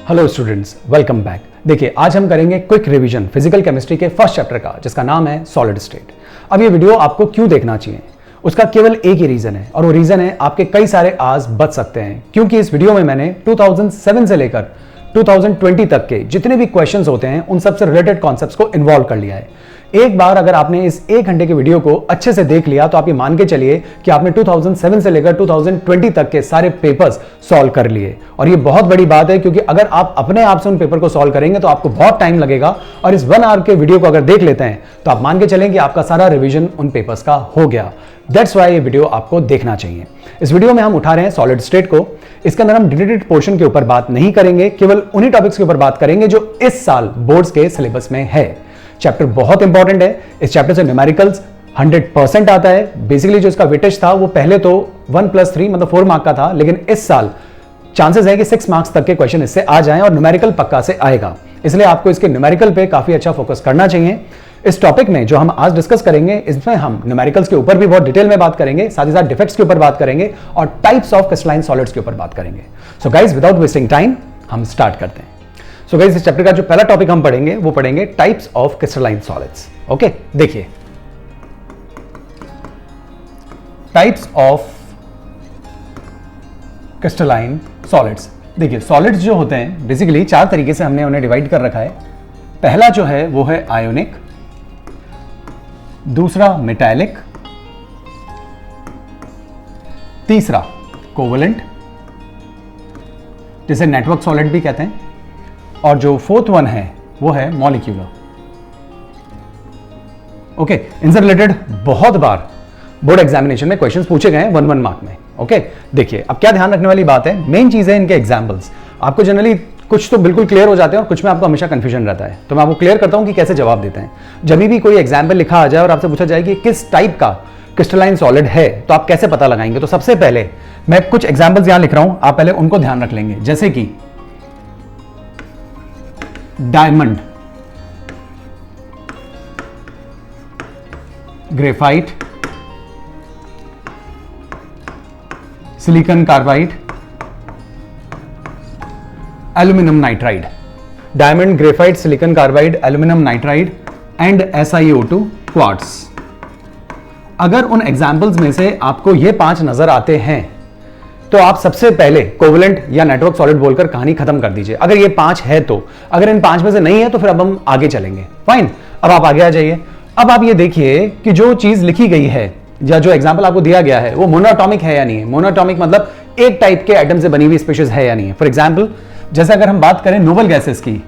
Hello students, welcome back. देखिए, आज हम करेंगे क्विक रिवीजन फिजिकल केमिस्ट्री के फर्स्ट चैप्टर का, जिसका नाम है सॉलिड स्टेट। अब ये वीडियो आपको क्यों देखना चाहिए, उसका केवल एक ही रीजन है, और वो रीजन है आपके कई सारे आज बच सकते हैं, क्योंकि इस वीडियो में मैंने 2007 से लेकर 2020 तक के जितने भी क्वेश्चंस होते हैं उन सबसे रिलेटेड कॉन्सेप्ट्स को इन्वॉल्व कर लिया है। एक बार अगर आपने इस 1 घंटे के वीडियो को अच्छे से देख लिया तो आप ये मान के चलिए कि आपने 2007 से लेकर 2020 तक के सारे पेपर्स सॉल्व कर लिए। और ये बहुत बड़ी बात है, क्योंकि अगर आप अपने आप से उन पेपर को सॉल्व करेंगे तो आपको बहुत टाइम लगेगा, और इस 1 आवर के वीडियो को अगर देख लेते हैं तो आप मान के चलें कि आपका सारा रिवीजन उन पेपर्स का हो गया। दैट्स वाई ये वीडियो आपको देखना चाहिए। इस वीडियो में हम उठा रहे हैं सॉलिड स्टेट को। इसके अंदर हम डिटेल्ड पोर्शन के ऊपर बात नहीं करेंगे, केवल उन्हीं टॉपिक्स के ऊपर बात करेंगे जो इस साल बोर्ड्स के सिलेबस में है। चैप्टर बहुत इंपॉर्टेंट है। इस चैप्टर से न्यूमेरिकल्स 100% आता है। बेसिकली जो इसका वेटेज था वो पहले तो 1+3 मतलब 4 मार्क का था, लेकिन इस साल चांसेस है कि 6 मार्क्स तक के क्वेश्चन इससे आ जाएं, और न्यूमेरिकल पक्का से आएगा। इसलिए आपको इसके न्यूमेरिकल पे काफी अच्छा फोकस करना चाहिए। इस टॉपिक में जो हम आज डिस्कस करेंगे, इसमें हम न्यूमेरिकल्स के ऊपर भी बहुत डिटेल में बात करेंगे, साथ ही साथ डिफेक्ट्स के ऊपर बात करेंगे और टाइप्स ऑफ क्रिस्टलाइन सॉलिड्स के ऊपर बात करेंगे। So guys, without wasting time हम स्टार्ट करते हैं। सो गाइस, इस चैप्टर का जो पहला टॉपिक हम पढ़ेंगे वो पढ़ेंगे types of crystalline solids. Okay, देखिए, टाइप्स ऑफ क्रिस्टलाइन सॉलिड्स। देखिए, सॉलिड्स जो होते हैं बेसिकली 4 तरीके से हमने उन्हें डिवाइड कर रखा है। पहला जो है वो है आयोनिक, दूसरा मेटालिक, तीसरा कोवलेंट, जिसे नेटवर्क सॉलिड भी कहते हैं, और जो 4th वन है वो है मॉलिक्यूलर। ओके, इनसे रिलेटेड बहुत बार बोर्ड एग्जामिनेशन में क्वेश्चंस पूछे गए हैं 1 मार्क में। ओके, देखिए, अब क्या ध्यान रखने वाली बात है, मेन चीज है इनके एग्जाम्पल्स। आपको जनरली कुछ तो बिल्कुल क्लियर हो जाते हैं और कुछ में आपको हमेशा कंफ्यूजन रहता है, तो मैं आपको क्लियर करता हूं कि कैसे जवाब देते हैं। जब भी कोई एग्जाम्पल लिखा आ जाए और आपसे पूछा जाए कि किस टाइप का क्रिस्टलाइन सॉलिड है, तो आप कैसे पता लगाएंगे। तो सबसे पहले मैं कुछ एग्जाम्पल्स यहां लिख रहा हूं, आप पहले उनको ध्यान रख लेंगे। जैसे कि diamond, graphite, silicon carbide, aluminium nitride. Diamond, graphite, silicon carbide, aluminium nitride and SiO2 quartz. अगर उन एग्जाम्पल्स में से आपको ये 5 नजर आते हैं तो आप सबसे पहले कोवलेंट या नेटवर्क सॉलिड बोलकर कहानी खत्म कर दीजिए, अगर ये 5 है तो। अगर इन 5 में से नहीं है तो फिर अब हम आगे चलेंगे। फाइन, अब आप आगे आ जाइए। अब आप ये देखिए कि जो चीज लिखी गई है या जो एग्जांपल आपको दिया गया है वो मोनोएटॉमिक है या नहीं है। मोनोएटॉमिक मतलब एक टाइप के एटम से बनी हुई स्पीशीज है या नहीं है। फॉर एग्जाम्पल, जैसे अगर हम बात करें नोबल गैसेस की,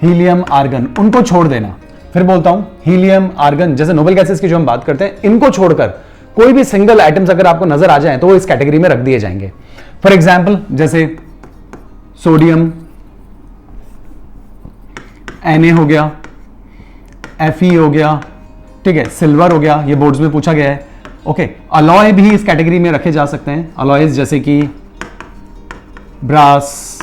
हीलियम, आर्गन, उनको छोड़ देना। फिर बोलता हूं, हीलियम, आर्गन जैसे नोबल गैसेस की जो हम बात करते हैं, इनको छोड़कर कोई भी सिंगल आइटम्स अगर आपको नजर आ जाए तो वो इस कैटेगरी में रख दिए जाएंगे। फॉर एग्जाम्पल, जैसे सोडियम, Na हो गया, Fe हो गया, ठीक है, सिल्वर हो गया, ये बोर्ड्स में पूछा गया है। ओके, अलॉय भी इस कैटेगरी में रखे जा सकते हैं। अलॉयज जैसे कि ब्रास,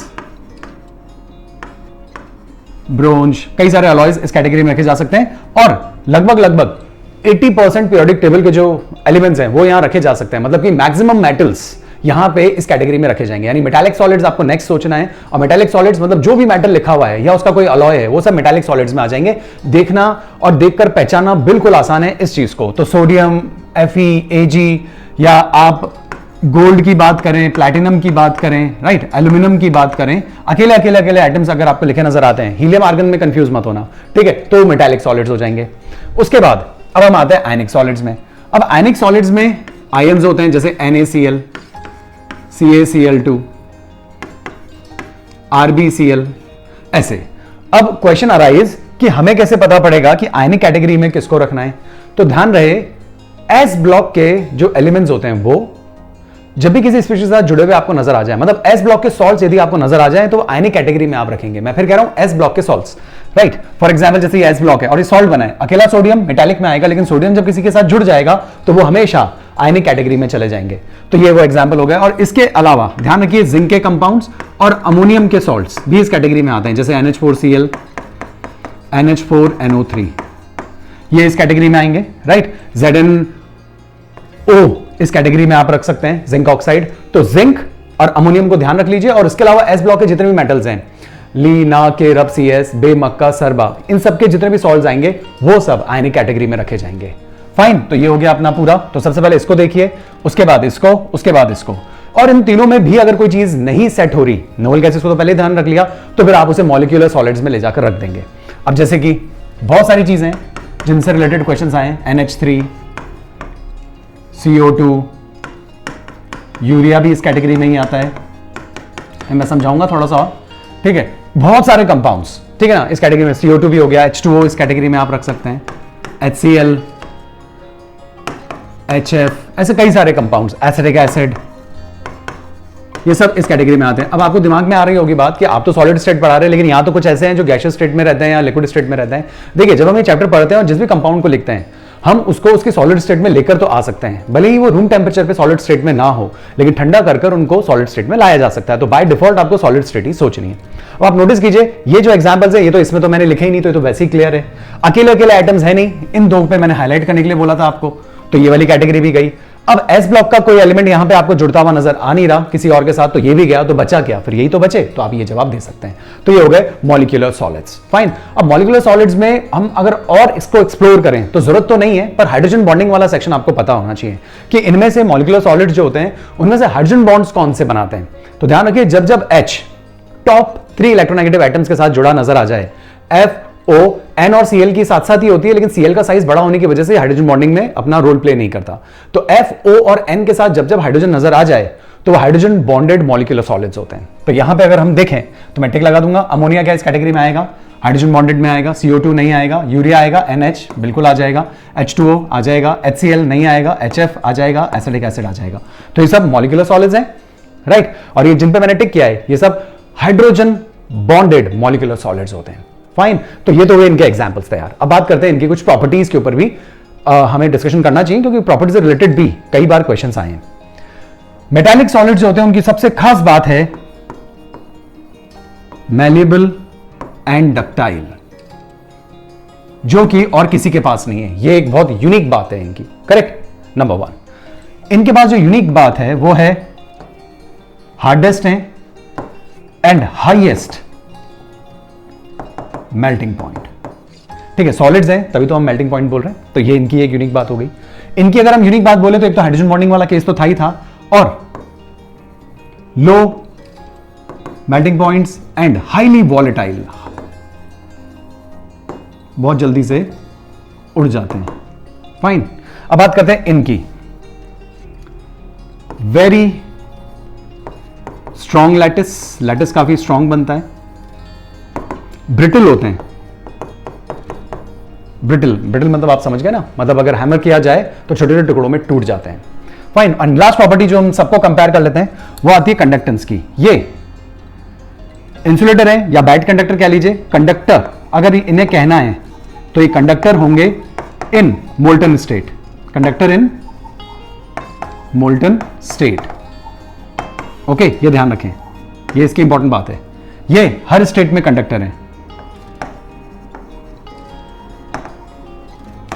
ब्रोंज, कई सारे अलॉयज इस कैटेगरी में रखे जा सकते हैं। और लगभग 80% पीरियोडिक टेबल के जो एलिमेंट्स हैं वो यहां रखे जा सकते हैं, मतलब कि मैक्सिमम मेटल्स यहां पे इस कैटेगरी में रखे जाएंगे। यानी मेटालिक सॉलिड्स आपको नेक्स्ट सोचना है, और मेटालिक सॉलिड्स मतलब जो भी मेटल लिखा हुआ है या उसका कोई अलॉय है वो सब मेटालिक सॉलिड्स में आ जाएंगे। देखना और देखकर पहचानना बिल्कुल आसान है इस चीज को। तो सोडियम, Fe, Ag, या आप गोल्ड की बात करें, प्लैटिनम की बात करें, राइट, एल्यूमिनियम की बात करें, अकेले आइटम्स अगर आपको लिखे नजर आते हैं, हीलियम, आर्गन में कंफ्यूज मत होना, ठीक है, तो मेटालिक सॉलिड्स हो जाएंगे। उसके बाद अब हम आते हैं आयनिक सॉलिड्स में। अब आयनिक सॉलिड्स में आयंस होते हैं जैसे NaCl, CaCl2, RbCl, ऐसे। अब क्वेश्चन अराइज कि हमें कैसे पता पड़ेगा कि आयनिक कैटेगरी में किसको रखना है। तो ध्यान रहे, एस ब्लॉक के जो एलिमेंट्स होते हैं वो जब भी किसी स्पीशीज के साथ जुड़े हुए आपको नजर आ जाए, मतलब एस ब्लॉक के सॉल्ट्स यदि आपको नजर आ जाए तो आयनिक कैटेगरी में आप रखेंगे। मैं फिर कह रहा हूं एस ब्लॉक के सॉल्ट्स, राइट। फॉर एग्जांपल, जैसे ये एस ब्लॉक है और ये सॉल्ट बना है, अकेला सोडियम मेटालिक में आएगा, लेकिन सोडियम जब किसी के साथ जुड़ जाएगा तो वो हमेशा आयनिक कैटेगरी में चले जाएंगे। तो ये वो एग्जांपल हो गया। और इसके अलावा ध्यान रखिए, जिंक के कंपाउंड्स और अमोनियम के सॉल्ट्स भी इस कैटेगरी में आते हैं, जैसे NH4Cl, NH4NO3, ये इस कैटेगरी में आएंगे, राइट। ZnO इस कैटेगरी में आप रख सकते हैं, जिंक ऑक्साइड। तो जिंक और अमोनियम को ध्यान रख लीजिए। और इसके अलावा एस ब्लॉक के जितने भी मेटल्स हैं, ली, ना, के, रब, सी एस, बे, मक्का, सरबा, इन सब के जितने भी सॉल्ट्स आएंगे वो सब आयनिक कैटेगरी में रखे जाएंगे। फाइन, तो ये हो गया अपना पूरा। तो सबसे पहले इसको देखिए, उसके बाद इसको, उसके बाद इसको, और इन तीनों में भी अगर कोई चीज नहीं सेट हो रही, नोबल गैसेस को तो पहले ध्यान रख लिया, तो फिर आप उसे मॉलिक्यूलर सॉलिड्स में ले जाकर रख देंगे। अब जैसे कि बहुत सारी चीजें जिनसे रिलेटेड क्वेश्चंस आए, NH3, CO2, यूरिया भी इस कैटेगरी में ही आता है, मैं समझाऊंगा थोड़ा सा, ठीक है। बहुत सारे कंपाउंड्स, ठीक है ना, इस कैटेगरी में CO2 भी हो गया, H2O इस कैटेगरी में आप रख सकते हैं, HCl, HF, ऐसे कई सारे कंपाउंड्स, एसिटिक एसिड, ये सब इस कैटेगरी में आते हैं। अब आपको दिमाग में आ रही होगी बात कि आप तो सॉलिड स्टेट पढ़ा रहे हैं, लेकिन यहां तो कुछ ऐसे हैं जो गैसियस स्टेट में रहते हैं या लिक्विड स्टेट में रहते हैं। देखिए, जब हम ये चैप्टर पढ़ते हैं और जिस भी कंपाउंड को लिखते हैं, हम उसको उसकी सॉलिड स्टेट में लेकर तो आ सकते हैं, भले ही वो रूम टेम्परेचर पे सॉलिड स्टेट में ना हो, लेकिन ठंडा कर उनको सॉलिड स्टेट में लाया जा सकता है। तो बाय डिफॉल्ट आपको सॉलिड स्टेट ही सोचनी है। अब आप नोटिस कीजिए, ये जो एग्जांपल्स है, ये तो इसमें तो मैंने लिखे ही नहीं, तो ये तो वैसे ही क्लियर है, अकेले अकेले आइटम्स है नहीं, इन दो पे मैंने हाईलाइट करने के लिए बोला था आपको, तो ये वाली कैटेगरी भी गई। अब एस ब्लॉक का कोई एलिमेंट यहां पे आपको जुड़ता हुआ नजर आ नहीं रहा किसी और के साथ, तो ये भी गया, तो बचा क्या, फिर यही तो बचे, तो आप ये जवाब दे सकते हैं। तो ये हो गए मॉलिक्यूलर सॉलिड्स। फाइन, अब मॉलिक्यूलर सॉलिड्स में हम अगर और इसको एक्सप्लोर करें तो जरूरत तो नहीं है, पर हाइड्रोजन बॉन्डिंग वाला सेक्शन आपको पता होना चाहिए कि इनमें से मॉलिक्यूलर सॉलिड्स जो होते हैं उनमें से हाइड्रोजन बॉन्ड्स कौन से बनाते हैं। तो ध्यान रखिए, जब जब H टॉप 3 इलेक्ट्रोनेगेटिव एटम्स के साथ जुड़ा नजर आ जाए, F, O, N और Cl की साथ साथ ही होती है, लेकिन Cl का साइज बड़ा होने की वजह से हाइड्रोजन बॉन्डिंग में अपना रोल प्ले नहीं करता। तो F, O और N के साथ जब जब हाइड्रोजन नजर आ जाए तो वो हाइड्रोजन बॉन्डेड मॉलिक्यूलर सॉलिड्स होते हैं। तो यहां पे अगर हम देखें तो मैं टिक लगा दूंगा, अमोनिया क्या इस कैटेगरी में आएगा, हाइड्रोजन बॉन्डेड में आएगा, CO2 नहीं आएगा, यूरिया आएगा, NH बिल्कुल आ जाएगा, H2O आ जाएगा, HCl नहीं आएगा, HF आ जाएगा, एसिटिक एसिड आ जाएगा। तो ये सब मॉलिक्यूलर सॉलिड्स हैं, राइट। और ये जिन पे मैंने टिक किया है ये सब हाइड्रोजन बॉन्डेड मॉलिक्यूलर सॉलिड्स होते हैं। फाइन, तो ये तो हुए इनके एग्जांपल्स तैयार। अब बात करते हैं इनकी कुछ प्रॉपर्टीज के ऊपर भी हमें डिस्कशन करना चाहिए, क्योंकि प्रॉपर्टीज से रिलेटेड भी कई बार क्वेश्चंस आए हैं। मेटालिक सॉलिड्स जो होते हैं उनकी सबसे खास बात है मैलिएबल एंड डक्टाइल, जो कि और किसी के पास नहीं है। ये एक बहुत यूनिक बात है इनकी, करेक्ट। नंबर 1, इनके पास जो यूनिक बात है वो है हार्डेस्ट है एंड हाईएस्ट मेल्टिंग पॉइंट। ठीक है, सॉलिड्स हैं तभी तो हम मेल्टिंग पॉइंट बोल रहे हैं, तो ये इनकी एक यूनिक बात हो गई। इनकी अगर हम यूनिक बात बोले तो एक तो हाइड्रोजन बॉन्डिंग वाला केस तो था ही था, और low melting points and highly volatile, बहुत जल्दी से उड़ जाते हैं। फाइन, अब बात करते हैं इनकी। वेरी स्ट्रॉन्ग लैटिस, लैटिस काफी स्ट्रॉन्ग बनता है। ब्रिटल होते हैं, ब्रिटल ब्रिटल मतलब आप समझ गए ना, मतलब अगर हैमर किया जाए तो छोटे छोटे टुकड़ों में टूट जाते हैं। फाइन, एंड लास्ट प्रॉपर्टी जो हम सबको कंपेयर कर लेते हैं वो आती है कंडक्टेंस की। ये इंसुलेटर है या बैड कंडक्टर कह लीजिए, कंडक्टर अगर इन्हें कहना है तो ये कंडक्टर होंगे इन molten state, conductor in molten state. Okay, ये ध्यान रखें, ये इसकी इंपॉर्टेंट बात है, ये हर स्टेट में कंडक्टर है।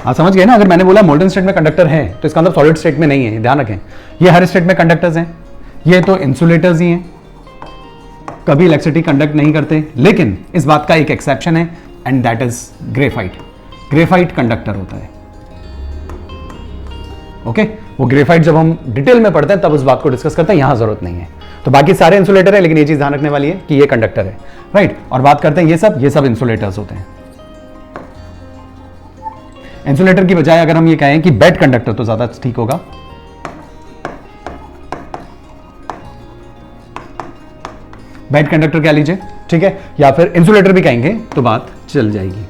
आप समझ गए ना, अगर मैंने बोला मोल्टन स्टेट में कंडक्टर है तो इसका मतलब सॉलिड स्टेट में नहीं है, ध्यान रखें। ये हर स्टेट में कंडक्टर्स हैं, ये तो इंसुलेटर्स ही हैं, कभी इलेक्ट्रिसिटी कंडक्ट नहीं करते, लेकिन इस बात का एक एक्सेप्शन है and that is graphite. Graphite conductor होता है। ओके, वो ग्रेफाइट जब हम डिटेल में पढ़ते हैं तब उस बात को डिस्कस करते हैं, यहां जरूरत नहीं है। तो बाकी सारे इंसुलेटर है, लेकिन ये चीज ध्यान रखने वाली है कि ये कंडक्टर है, राइट। और बात करते हैं ये सब इंसुलेटर्स होते हैं। इंसुलेटर की बजाय अगर हम ये कहें कि बेड कंडक्टर तो ज्यादा ठीक होगा। बेड कंडक्टर कह लीजिए, ठीक है, या फिर इंसुलेटर भी कहेंगे तो बात चल जाएगी।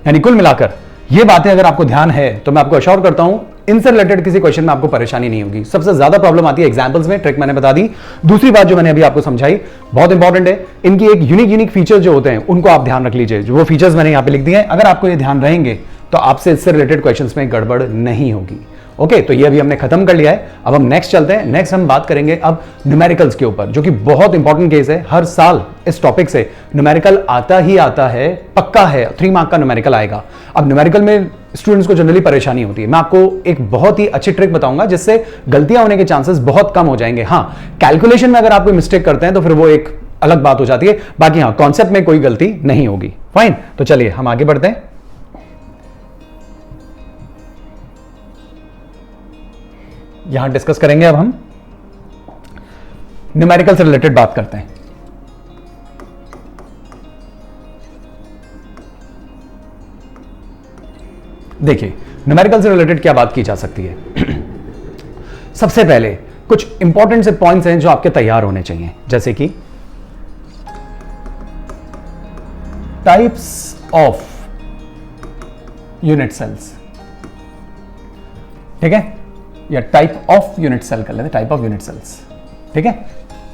यानी कुल मिलाकर ये बातें अगर आपको ध्यान है तो मैं आपको अश्योर करता हूं इनसे रिलेटेड किसी क्वेश्चन में आपको परेशानी नहीं होगी। सबसे ज्यादा प्रॉब्लम आती है एग्जांपल्स में, ट्रिक मैंने बता दी। दूसरी बात जो मैंने अभी आपको समझाई बहुत इंपॉर्टेंट है, इनकी एक यूनिक फीचर जो होते हैं उनको आप ध्यान रख लीजिए। जो वो फीचर्स मैंने यहां पे लिख दिए हैं, अगर आपको ये ध्यान रहेंगे तो आपसे इससे रिलेटेड क्वेश्चंस में गड़बड़ नहीं होगी। ओके, तो ये अभी हमने खत्म कर लिया है। अब हम नेक्स्ट चलते हैं। नेक्स्ट हम बात करेंगे अब न्यूमेरिकल्स के ऊपर, जो कि बहुत इंपॉर्टेंट केस है। हर साल इस टॉपिक से न्यूमेरिकल आता ही आता है, पक्का है, 3 मार्क का न्यूमेरिकल आएगा। अब न्यूमेरिकल में स्टूडेंट्स को जनरली परेशानी होती है। मैं आपको एक बहुत ही अच्छी ट्रिक बताऊंगा जिससे गलतियां होने के चांसेस बहुत कम हो जाएंगे। हाँ, कैलकुलेशन में अगर आप कोई मिस्टेक करते हैं तो फिर वो एक अलग बात हो जाती है। बाकी हाँ, कॉन्सेप्ट में कोई गलती नहीं होगी। फाइन, तो चलिए हम आगे बढ़ते हैं। यहां डिस्कस करेंगे, अब हम न्यूमेरिकल से रिलेटेड बात करते हैं। देखिए, न्यूमेरिकल से रिलेटेड क्या बात की जा सकती है। सबसे पहले कुछ इंपॉर्टेंट से पॉइंट्स हैं जो आपके तैयार होने चाहिए, जैसे कि टाइप्स ऑफ यूनिट सेल्स, ठीक है, या टाइप ऑफ यूनिट सेल कर लेते, टाइप ऑफ यूनिट सेल्स, ठीक है,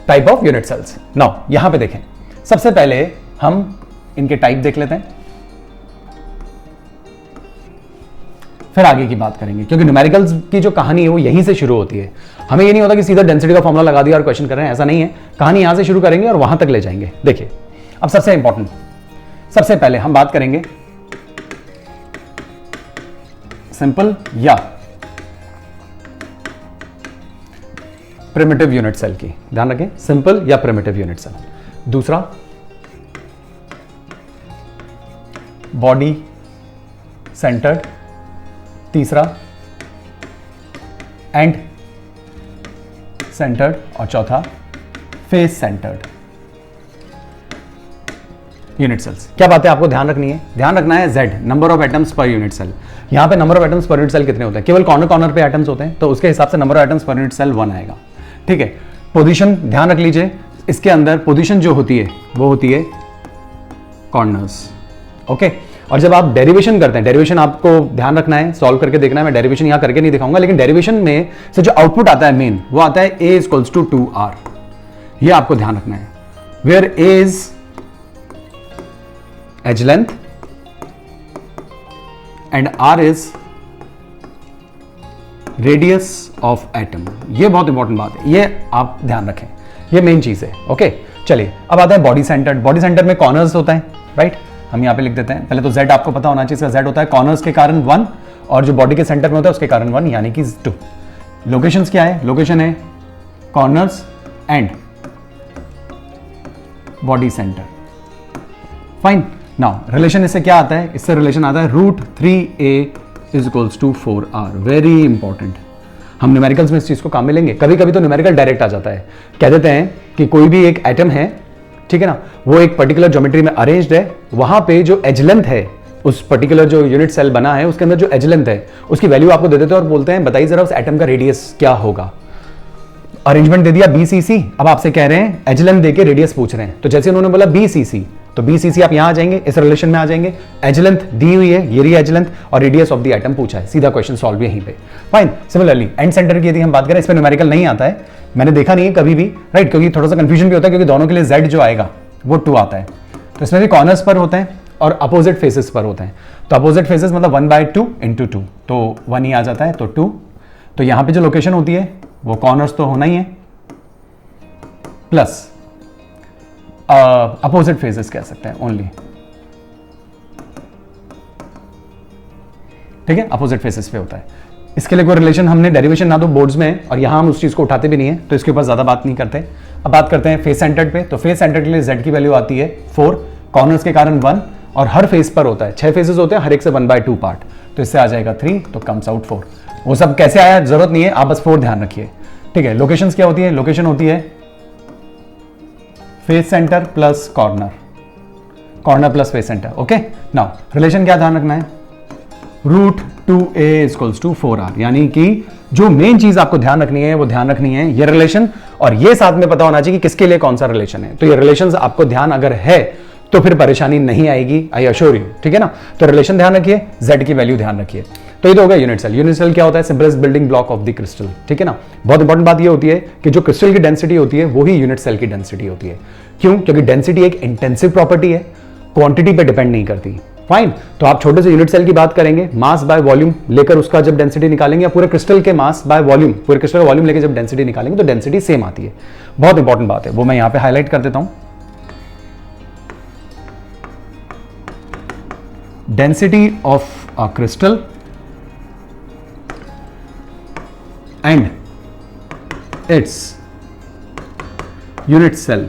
type of unit cells. Now यहां पे देखें, सबसे पहले हम इनके टाइप देख लेते हैं, फिर आगे की बात करेंगे, क्योंकि न्यूमेरिकल्स की जो कहानी है वो यहीं से शुरू होती है। हमें ये नहीं होता कि सीधा डेंसिटी का फॉर्मूला लगा दिया और क्वेश्चन कर रहे हैं, ऐसा नहीं है। कहानी यहां से शुरू करेंगे और वहां तक ले जाएंगे। देखिए, अब सबसे इंपॉर्टेंट, सबसे पहले हम बात करेंगे सिंपल या प्रिमिटिव यूनिट सेल की। ध्यान रखें, सिंपल या प्रिमिटिव यूनिट सेल। दूसरा, बॉडी सेंटर्ड। तीसरा, एंड सेंटर्ड। और चौथा, फेस सेंटर्ड यूनिट सेल्स। क्या बातें आपको ध्यान रखनी है? ध्यान रखना है Z, number of atoms per unit cell. यहां पे number of atoms per unit cell कितने होते हैं? केवल कॉर्नर कॉर्नर पे एटम्स होते हैं, तो उसके हिसाब से number of atoms per unit cell 1 आएगा, ठीक है। पोजीशन ध्यान रख लीजिए, इसके अंदर पोजीशन जो होती है वो होती है कॉर्नर्स, ओके। और जब आप डेरिवेशन करते हैं, डेरिवेशन आपको ध्यान रखना है, सॉल्व करके देखना है। मैं डेरिवेशन यहां करके नहीं दिखाऊंगा, लेकिन डेरिवेशन में से जो आउटपुट आता है मेन, वो आता है A इक्वल्स टू 2R। ये आपको ध्यान रखना है, where A is edge length and R is radius of atom. ये बहुत इंपॉर्टेंट बात है, ये आप ध्यान रखें, ये मेन चीज है, ओके। चलिए अब आता है बॉडी सेंटर्ड। बॉडी सेंटर में कॉर्नर्स होता है, राइट। हम यहां पे लिख देते हैं, पहले तो Z आपको पता होना चाहिए, इसका Z होता है कॉर्नर्स के कारण 1 और जो बॉडी के सेंटर में होता है उसके कारण 1, यानी कि 2। लोकेशंस क्या है? लोकेशन है corners and body centre. Fine, now relation इससे क्या आता है? इससे रिलेशन आता है √3a is equals to 4R। Very important, हम न्यूमेरिकल्स में इस चीज को काम में लेंगे। कभी कभी तो न्यूमेरिकल डायरेक्ट आ जाता है, कह देते हैं कि कोई भी एक एटम है, ठीक है ना, वो एक पर्टिकुलर ज्योमेट्री में अरेंज्ड है, वहां पे जो एज लेंथ है, उस पर्टिकुलर जो यूनिट सेल बना है उसके अंदर जो एज लेंथ है उसकी वैल्यू आपको दे देते हैं और बोलते हैं बताइए जरा उस एटम का रेडियस क्या होगा। अरेंजमेंट दे दिया BCC, अब आपसे कह रहे हैं एज लेंथ देके रेडियस पूछ रहे हैं, तो जैसे उन्होंने बोला BCC, तो BCC आप यहां आ जाएंगे, इस रिलेशन में आ जाएंगे। एज लेंथ दी हुई है, ये रही एज लेंथ, और रेडियस ऑफ द एटम पूछा है, सीधा क्वेश्चन सॉल्व यहीं पे। फाइन, सिमिलरली एंड सेंटर की यदि हम बात करें, इसमें न्यूमेरिकल नहीं आता है, मैंने देखा नहीं है कभी भी, राइट, क्योंकि थोड़ा सा कंफ्यूजन भी होता है, क्योंकि दोनों के लिए Z जो आएगा वो 2 आता है, तो इसमें भी कॉर्नर्स पर होते हैं और अपोजिट फेसेस पर होते हैं। तो अपोजिट फेसेस मतलब 1/2 × 2, तो 1 ही आ जाता है, तो 2। तो यहां पे जो लोकेशन होती है वो कॉर्नर्स तो होना ही है, प्लस अपोजिट फेसेस कह सकते हैं ओनली, ठीक है, अपोजिट फेसेस पे होता है। इसके लिए कोई रिलेशन हमने डेरिवेशन ना दो बोर्ड्स में, और यहां हम उस चीज को उठाते भी नहीं है, तो इसके ऊपर ज्यादा बात नहीं करते। अब बात करते हैं फेस सेंटर्ड पे, तो फेस सेंटर्ड के लिए Z की वैल्यू आती है 4, कॉर्नर्स के कारण 1, और हर फेस पर होता है 6 फेसेस होते हैं, हर एक से 1/2 पार्ट, तो इससे आ जाएगा 3, तो कम्स आउट 4। वो सब कैसे आया जरूरत नहीं है, आप बस 4 ध्यान रखिए, ठीक है। लोकेशंस क्या होती है? लोकेशन होती है face centre plus corner, corner plus face centre, okay. Now relation क्या ध्यान रखना है? √2a इक्वल्स टू 4R, यानी कि जो मेन चीज आपको ध्यान रखनी है वो ध्यान रखनी है ये रिलेशन, और ये साथ में पता होना चाहिए कि किसके लिए कौन सा रिलेशन है। तो ये रिलेशंस आपको ध्यान अगर है तो फिर परेशानी नहीं आएगी, आई अश्योर यू, ठीक है ना। तो रिलेशन ध्यान रखिए, Z की वैल्यू ध्यान रखिए। तो ये तो हो गया यूनिट सेल। यूनिट सेल क्या होता है? Simplest building block of the crystal, ठीक है ना। बहुत इंपॉर्टेंट बात ये होती है कि जो क्रिस्टल की डेंसिटी होती है वही यूनिट सेल की डेंसिटी होती है। क्यों? क्योंकि डेंसिटी एक इंटेंसिव प्रॉपर्टी है, क्वांटिटी पे डिपेंड नहीं करती। फाइन, तो आप छोटे से यूनिट सेल की बात करेंगे, मास बाय वॉल्यूम लेकर उसका जब डेंसिटी निकालेंगे, या पूरे क्रिस्टल के मास बाय वॉल्यूम, पूरे क्रिस्टल का वॉल्यूम लेकर जब डेंसिटी निकालेंगे तो डेंसिटी सेम आती है। बहुत इंपॉर्टेंट बात है, वो मैं यहां पे हाईलाइट कर देता हूं। Density of a crystal and its unit cell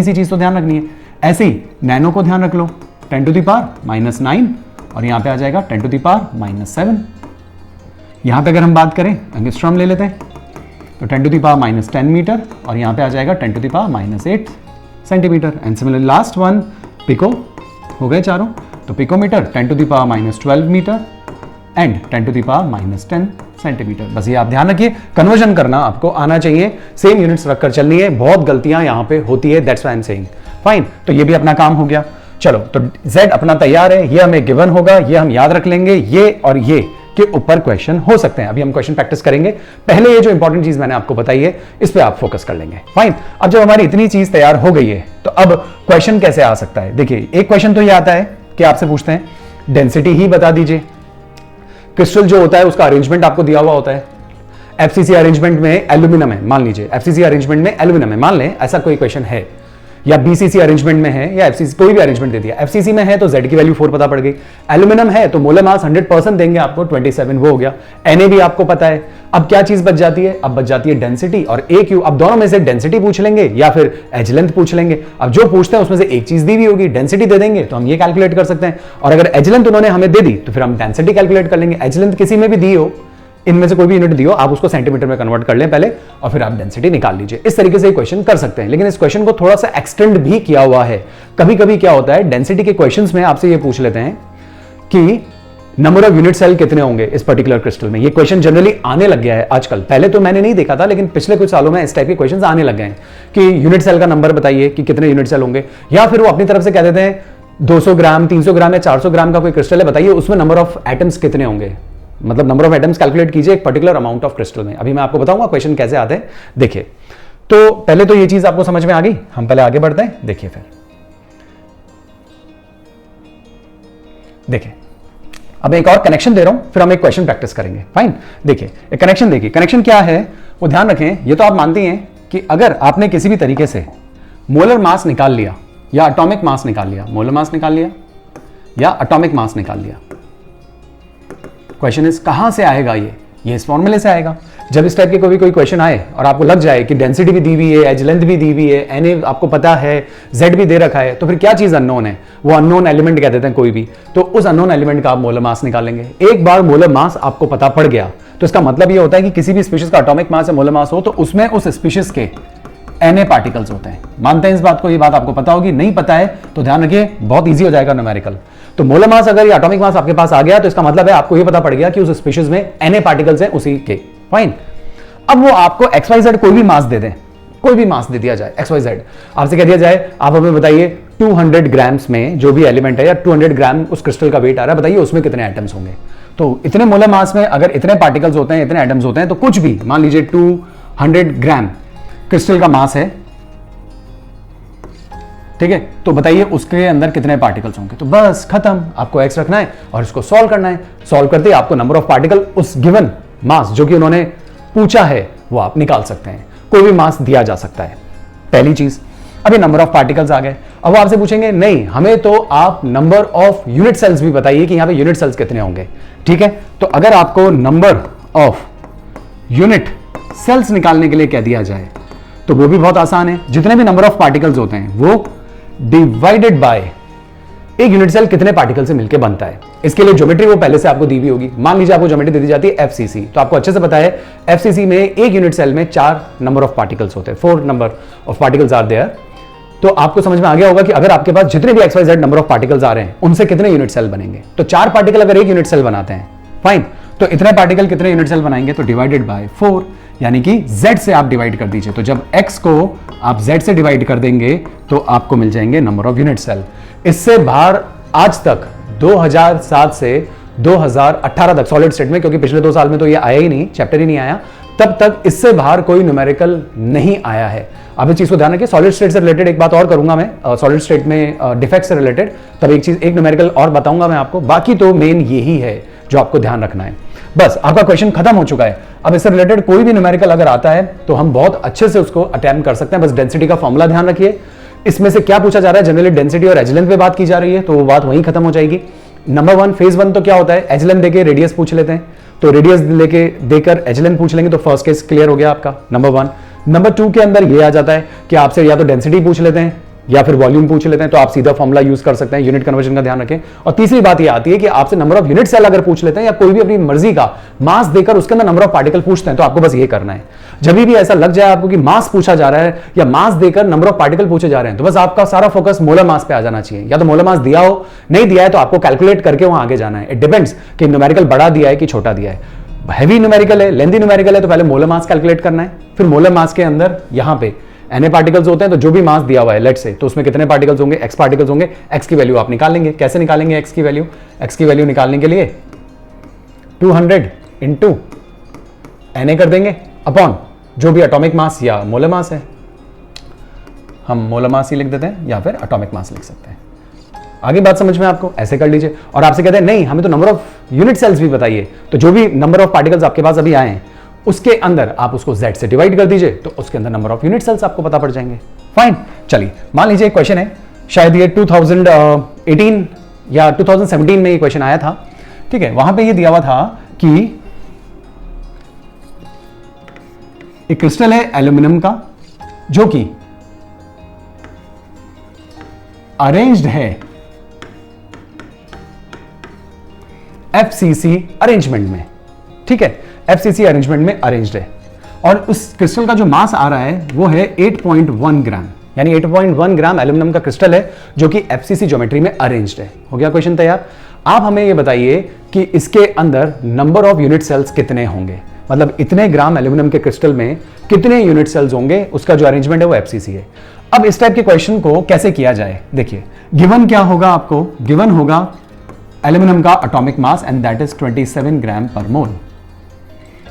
इतनी सी चीज तो ध्यान रखनी है। ऐसे ही नैनो को ध्यान रख लो, 10 टू द पावर -9 और यहां पे आ जाएगा 10 टू द पावर -7। यहां पे अगर हम बात करें एंगस्ट्रॉम ले लेते हैं तो 10 टू द पावर -10 मीटर और यहां पे आ जाएगा 10 to the power -8 centimetre. And similarly last one pico हो गए चारों, तो picometre 10 to the power -12 metre and 10 to the power -10 centimetre. बस ये आप ध्यान रखिए, कन्वर्जन करना आपको आना चाहिए, सेम यूनिट्स रखकर चलनी है, बहुत गलतियां यहां पे होती है, that's why I am saying. Fine, तो ये भी अपना काम हो गया। चलो, तो Z अपना तैयार है, ये हमें गिवन होगा, ये हम याद रख लेंगे, ये और ये के ऊपर क्वेश्चन हो सकते हैं। अभी हम क्वेश्चन प्रैक्टिस करेंगे, पहले ये जो इंपॉर्टेंट चीज मैंने आपको बताई है इस पे आप फोकस कर लेंगे। फाइन, अब जब हमारी इतनी चीज तैयार हो गई है तो अब क्वेश्चन कैसे आ सकता है। देखिए, एक क्वेश्चन तो ये आता है कि आपसे पूछते हैं डेंसिटी ही बता दीजिए। क्रिस्टल जो होता है उसका अरेंजमेंट आपको दिया हुआ होता है, एफसीसी अरेंजमेंट में एल्यूमिनियम है, मान लीजिए एफसीसी अरेंजमेंट में एल्यूमिनियम है, मान लें ऐसा कोई क्वेश्चन है, या बीसीसी अरेंजमेंट में है या एफसीसी, कोई भी अरेंजमेंट दे दिया। एफसीसी में है तो Z की वैल्यू 4 पता पड़ गई, एल्यूमिनियम है तो मोलर मास 100% देंगे आपको 27, वो हो गया। Na भी आपको पता है। अब क्या चीज बच जाती है, अब बच जाती है डेंसिटी और AQ। अब दोनों में से डेंसिटी पूछ लेंगे या फिर एज लेंथ पूछ लेंगे। अब जो पूछते हैं उसमें से एक चीज दी हुई होगी, डेंसिटी दे देंगे तो हम ये कैलकुलेट कर सकते हैं, और अगर एज लेंथ उन्होंने हमें दे दी तो फिर हम डेंसिटी कैलकुलेट कर लेंगे। एज लेंथ किसी में भी दी हो, इनमें से कोई भी यूनिट दियो, आप उसको सेंटीमीटर में कन्वर्ट कर लें पहले और फिर आप डेंसिटी निकाल लीजिए। इस तरीके से क्वेश्चन कर सकते हैं, लेकिन इस क्वेश्चन को थोड़ा सा एक्सटेंड भी किया हुआ है। कभी कभी क्या होता है, डेंसिटी के क्वेश्चंस में आपसे ये पूछ लेते हैं कि नंबर ऑफ यूनिट सेल कितने होंगे इस पर्टिकुलर क्रिस्टल में। ये क्वेश्चन जनरली आने लग गया है आजकल, पहले तो मैंने नहीं देखा था, लेकिन पिछले कुछ सालों में इस टाइप के क्वेश्चंस आने लग गए हैं कि यूनिट सेल का नंबर बताइए कि कितने यूनिट सेल होंगे, या फिर वो अपनी तरफ से कह देते हैं 200 ग्राम, 300 ग्राम या 400 ग्राम का कोई क्रिस्टल है, बताइए उसमें नंबर ऑफ एटम्स कितने होंगे, मतलब नंबर ऑफ एटम्स कैलकुलेट कीजिए एक पर्टिकुलर अमाउंट ऑफ क्रिस्टल में। अभी मैं आपको बताऊंगा क्वेश्चन कैसे आते हैं। देखिए, तो पहले तो ये चीज आपको समझ में आ गई, हम पहले आगे बढ़ते हैं। देखिए फिर देखिए, अब एक और कनेक्शन दे रहा हूं, फिर हम एक क्वेश्चन प्रैक्टिस करेंगे। फाइन, देखिए एक कनेक्शन देखिए, कनेक्शन क्या है वो ध्यान रखें। ये तो आप मानती हैं कि अगर आपने किसी भी तरीके से मोलर मास निकाल लिया या एटॉमिक मास निकाल लिया, मोलर मास निकाल लिया या एटॉमिक मास निकाल लिया, क्वेश्चन इज कहां से आएगा ये इस फॉर्मूले से आएगा। जब इस टाइप के कोई क्वेश्चन आए और आपको लग जाए कि डेंसिटी भी दी हुई है, एज लेंथ भी दी हुई है, एन आपको पता है, जेड भी दे रखा है, तो फिर क्या चीज अननोन है, वो अननोन एलिमेंट कह देते हैं कोई भी, तो उस अननोन एलिमेंट का आप मोलर मास निकालेंगे। एक बार मोलर मास आपको पता पड़ गया तो इसका मतलब ये होता है कि किसी भी स्पीशीज का एटॉमिक मास या मोलर मास हो तो उसमें उस स्पीशीज के Na पार्टिकल्स होते हैं। मानते हैं इस बात को, ये बात आपको पता होगी, नहीं पता है तो ध्यान रखिए बहुत इजी हो जाएगा न्यूमेरिकल। तो मोलर मास अगर ये एटॉमिक मास आपके पास आ गया तो इसका मतलब है आपको ये पता पड़ गया कि उस स्पीशीज में Na पार्टिकल्स हैं उसी के। फाइन, अब वो आपको XYZ कोई भी मास दे दें, कोई भी मास दे दिया जाए XYZ, आपसे कह दिया जाए आप हमें बताइए 200 ग्राम्स में जो भी एलिमेंट है या 200 ग्राम उस क्रिस्टल का वेट आ रहा है, बताइए उसमें कितने एटम्स होंगे। तो इतने मोलर मास में अगर इतने पार्टिकल्स होते हैं, इतने एटम्स होते हैं, तो कुछ भी मान लीजिए 200 ग्राम क्रिस्टल का मास है, ठीक है, तो बताइए उसके अंदर कितने पार्टिकल्स होंगे। तो बस खत्म, आपको एक्स रखना है और इसको सॉल्व करना है। सॉल्व करते आपको नंबर ऑफ पार्टिकल उस गिवन मास जो कि उन्होंने पूछा है वो आप निकाल सकते हैं। कोई भी मास दिया जा सकता है, पहली चीज। अभी नंबर ऑफ पार्टिकल्स आ गए, अब वो आपसे पूछेंगे नहीं हमें तो आप नंबर ऑफ यूनिट सेल्स भी बताइए कि यहां पे यूनिट सेल्स कितने होंगे। ठीक है, तो अगर आपको नंबर ऑफ यूनिट सेल्स निकालने के लिए कह दिया जाए तो वो भी बहुत आसान है। जितने भी नंबर ऑफ पार्टिकल्स होते हैं वो डिवाइडेड बाय एक यूनिट सेल कितने पार्टिकल से मिलकर बनता है। इसके लिए ज्योमेट्री वो पहले से आपको दी हुई होगी। मान लीजिए आपको ज्योमेट्री दे दी जाती है एफसीसी, तो आपको अच्छे से पता है एफसीसी में एक यूनिट सेल में 4 नंबर ऑफ पार्टिकल्स होते हैं, 4 number of particles are there. तो आपको समझ में आ गया होगा कि अगर आपके पास जितने भी XYZ नंबर ऑफ पार्टिकल्स आ रहे हैं उनसे कितने यूनिट सेल बनेंगे। तो 4 पार्टिकल अगर एक यूनिट सेल बनाते हैं, फाइन, तो इतने पार्टिकल कितने यूनिट सेल बनाएंगे, तो डिवाइडेड बाय 4, यानी कि Z से आप डिवाइड कर दीजिए। तो जब X को आप Z से डिवाइड कर देंगे तो आपको मिल जाएंगे नंबर ऑफ यूनिट सेल। इससे बाहर आज तक 2007 से 2018 तक सॉलिड स्टेट में, क्योंकि पिछले 2 साल में तो ये आया ही नहीं, चैप्टर ही नहीं आया, तब तक इससे बाहर कोई न्यूमेरिकल नहीं आया है। अब इस चीज को ध्यान रखिए। सॉलिड स्टेट से रिलेटेड एक बात और करूंगा मैं, सॉलिड स्टेट में डिफेक्ट से रिलेटेड, तब एक न्यूमेरिकल और बताऊंगा मैं आपको। बाकी तो मेन यही है जो आपको ध्यान रखना है। बस आपका क्वेश्चन खत्म हो चुका है। अब इससे रिलेटेड कोई भी न्यूमेरिकल अगर आता है तो हम बहुत अच्छे से उसको अटेम्प्ट कर सकते हैं। बस डेंसिटी का फॉर्मूला ध्यान रखिए। इसमें से क्या पूछा जा रहा है, जनरली डेंसिटी और एज लेंथ पे बात की जा रही है, तो वो बात वहीं खत्म हो जाएगी। नंबर 1 फेज 1 तो क्या होता है, एज लेंथ देके रेडियस पूछ लेते हैं, तो रेडियस लेके देकर एज लेंथ पूछ लेंगे तो फर्स्ट केस क्लियर हो गया आपका, नंबर 1। नंबर 2 के अंदर ये आ जाता है कि आपसे या तो डेंसिटी पूछ लेते हैं या फिर वॉल्यूम पूछ लेते हैं, तो आप सीधा फॉर्मूला यूज कर सकते हैं, यूनिट कन्वर्जन का ध्यान रखें। और तीसरी बात ये आती है कि आपसे नंबर ऑफ यूनिट सेल अगर पूछ लेते हैं या कोई भी अपनी मर्जी का मास देकर उसके अंदर नंबर ऑफ पार्टिकल पूछते हैं, तो आपको बस ये करना है। जब भी ऐसा लग जाए आपको कि मास पूछा जा रहा है या मास देकर नंबर ऑफ पार्टिकल पूछे जा रहे हैं, तो बस आपका सारा फोकस मोलर मास पे आ जाना चाहिए। या तो मोलर मास दिया हो, नहीं दिया है तो आपको कैलकुलेट करके वहां आगे जाना है। इट डिपेंड्स कि न्यूमेरिकल बड़ा दिया है कि छोटा दिया है। हैवी न्यूमेरिकल है, लेंथी न्यूमेरिकल है, तो पहले मोलर मास कैलकुलेट करना है, फिर मोलर मास के अंदर यहां पे Na पार्टिकल्स होते हैं, तो जो भी मास दिया हुआ है लेट से, तो उसमें कितने पार्टिकल्स होंगे, X पार्टिकल्स होंगे। X की वैल्यू आप निकालेंगे। कैसे निकालेंगे X की वैल्यू? X की वैल्यू निकालने के लिए 200 इंटू Na कर देंगे अपॉन जो भी एटॉमिक मास या मोलर मास है। हम मोलर मास ही लिख देते हैं या फिर एटॉमिक मास लिख सकते हैं। आगे बात समझ में आपको, ऐसे कर लीजिए। और आपसे कहते हैं नहीं हमें तो नंबर ऑफ यूनिट सेल्स भी बताइए, तो जो भी नंबर ऑफ पार्टिकल्स आपके पास अभी आए हैं उसके अंदर आप उसको Z से डिवाइड कर दीजिए, तो उसके अंदर नंबर ऑफ यूनिट सेल्स आपको पता पड़ जाएंगे। फाइन, चलिए मान लीजिए एक क्वेश्चन है, शायद ये 2018 या 2017 में ये क्वेश्चन आया था, ठीक है। वहां पे ये दिया हुआ था कि एक क्रिस्टल है एल्यूमिनियम का जो कि अरेंज्ड है FCC अरेंजमेंट में, ठीक है, FCC अरेंजमेंट में अरेंज्ड है, और उस क्रिस्टल का जो मास आ रहा है वो है 8.1 ग्राम, यानी 8.1 ग्राम एल्यूमिनियम का क्रिस्टल है जो कि FCC ज्योमेट्री में अरेंज्ड है। हो गया क्वेश्चन तैयार। आप हमें ये बताइए कि इसके अंदर नंबर ऑफ यूनिट सेल्स कितने होंगे, मतलब इतने ग्राम एल्यूमिनियम के क्रिस्टल में कितने यूनिट सेल्स होंगे, उसका जो अरेंजमेंट है वो FCC है। अब इस टाइप के क्वेश्चन को कैसे किया जाए, देखिए गिवन क्या होगा आपको? गिवन होगा एल्यूमिनियम का atomic mass and that is 27 ग्राम पर मोल।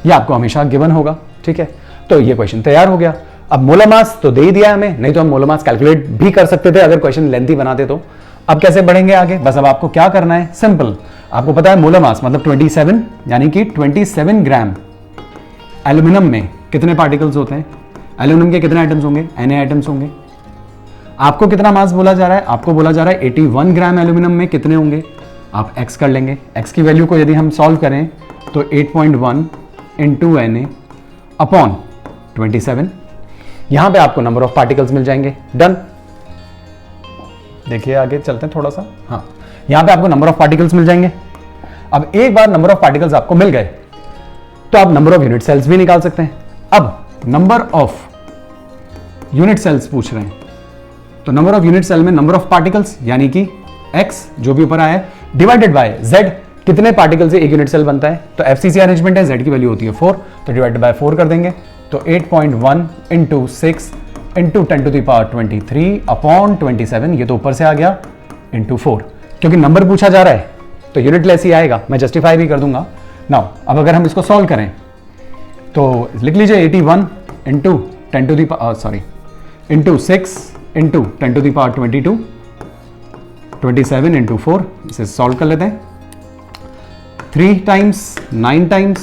ये आपको हमेशा गिवन होगा, ठीक है। तो ये क्वेश्चन तैयार हो गया। अब मोलर मास तो दे ही दिया हमें, नहीं तो हम मोलर मास कैलकुलेट भी कर सकते थे अगर क्वेश्चन लेंथी बनाते तो। अब कैसे बढ़ेंगे आगे? बस अब आपको क्या करना है, सिंपल। आपको पता है मोलर मास मतलब 27, यानी कि 27 ग्राम एल्यूमिनियम में कितने पार्टिकल्स होते हैं? एल्यूमिनियम के कितने आइटम्स होंगे? Na आइटम्स होंगे। आपको कितना मास बोला जा रहा है? आपको बोला जा रहा है 81 ग्राम एल्यूमिनियम में कितने होंगे? आप x कर लेंगे। x की वैल्यू को यदि हम सॉल्व करें तो 8.1 इंटू Na अपॉन 27, यहां पे आपको नंबर ऑफ पार्टिकल्स मिल जाएंगे। डन। देखिए आगे चलते हैं थोड़ा सा। हाँ, यहां पे आपको नंबर ऑफ पार्टिकल्स मिल जाएंगे। अब एक बार नंबर ऑफ पार्टिकल्स आपको मिल गए तो आप नंबर ऑफ यूनिट सेल्स भी निकाल सकते हैं। अब नंबर ऑफ यूनिट सेल्स पूछ रहे हैं, तो नंबर ऑफ यूनिट सेल में नंबर ऑफ पार्टिकल्स यानी कि x जो भी ऊपर आया है डिवाइडेड बाय z, कितने पार्टिकल से एक यूनिट सेल बनता है? तो FCC अरेंजमेंट है, z की वैल्यू होती है 4, तो डिवाइडेड बाय 4 कर देंगे। तो 8.1 into 6 into 10 to the power 23 upon 27, ये तो ऊपर से आ गया, इंटू 4। क्योंकि नंबर पूछा जा रहा है तो यूनिट लेस ही आएगा, मैं जस्टिफाई भी कर दूंगा। नाउ अब अगर हम इसको सॉल्व करें तो लिख लीजिए 81 into 10 to the power into 6 into 10 to the power 22, 27 into 4, इसे सॉल्व कर लेते हैं। 3 टाइम्स 9 टाइम्स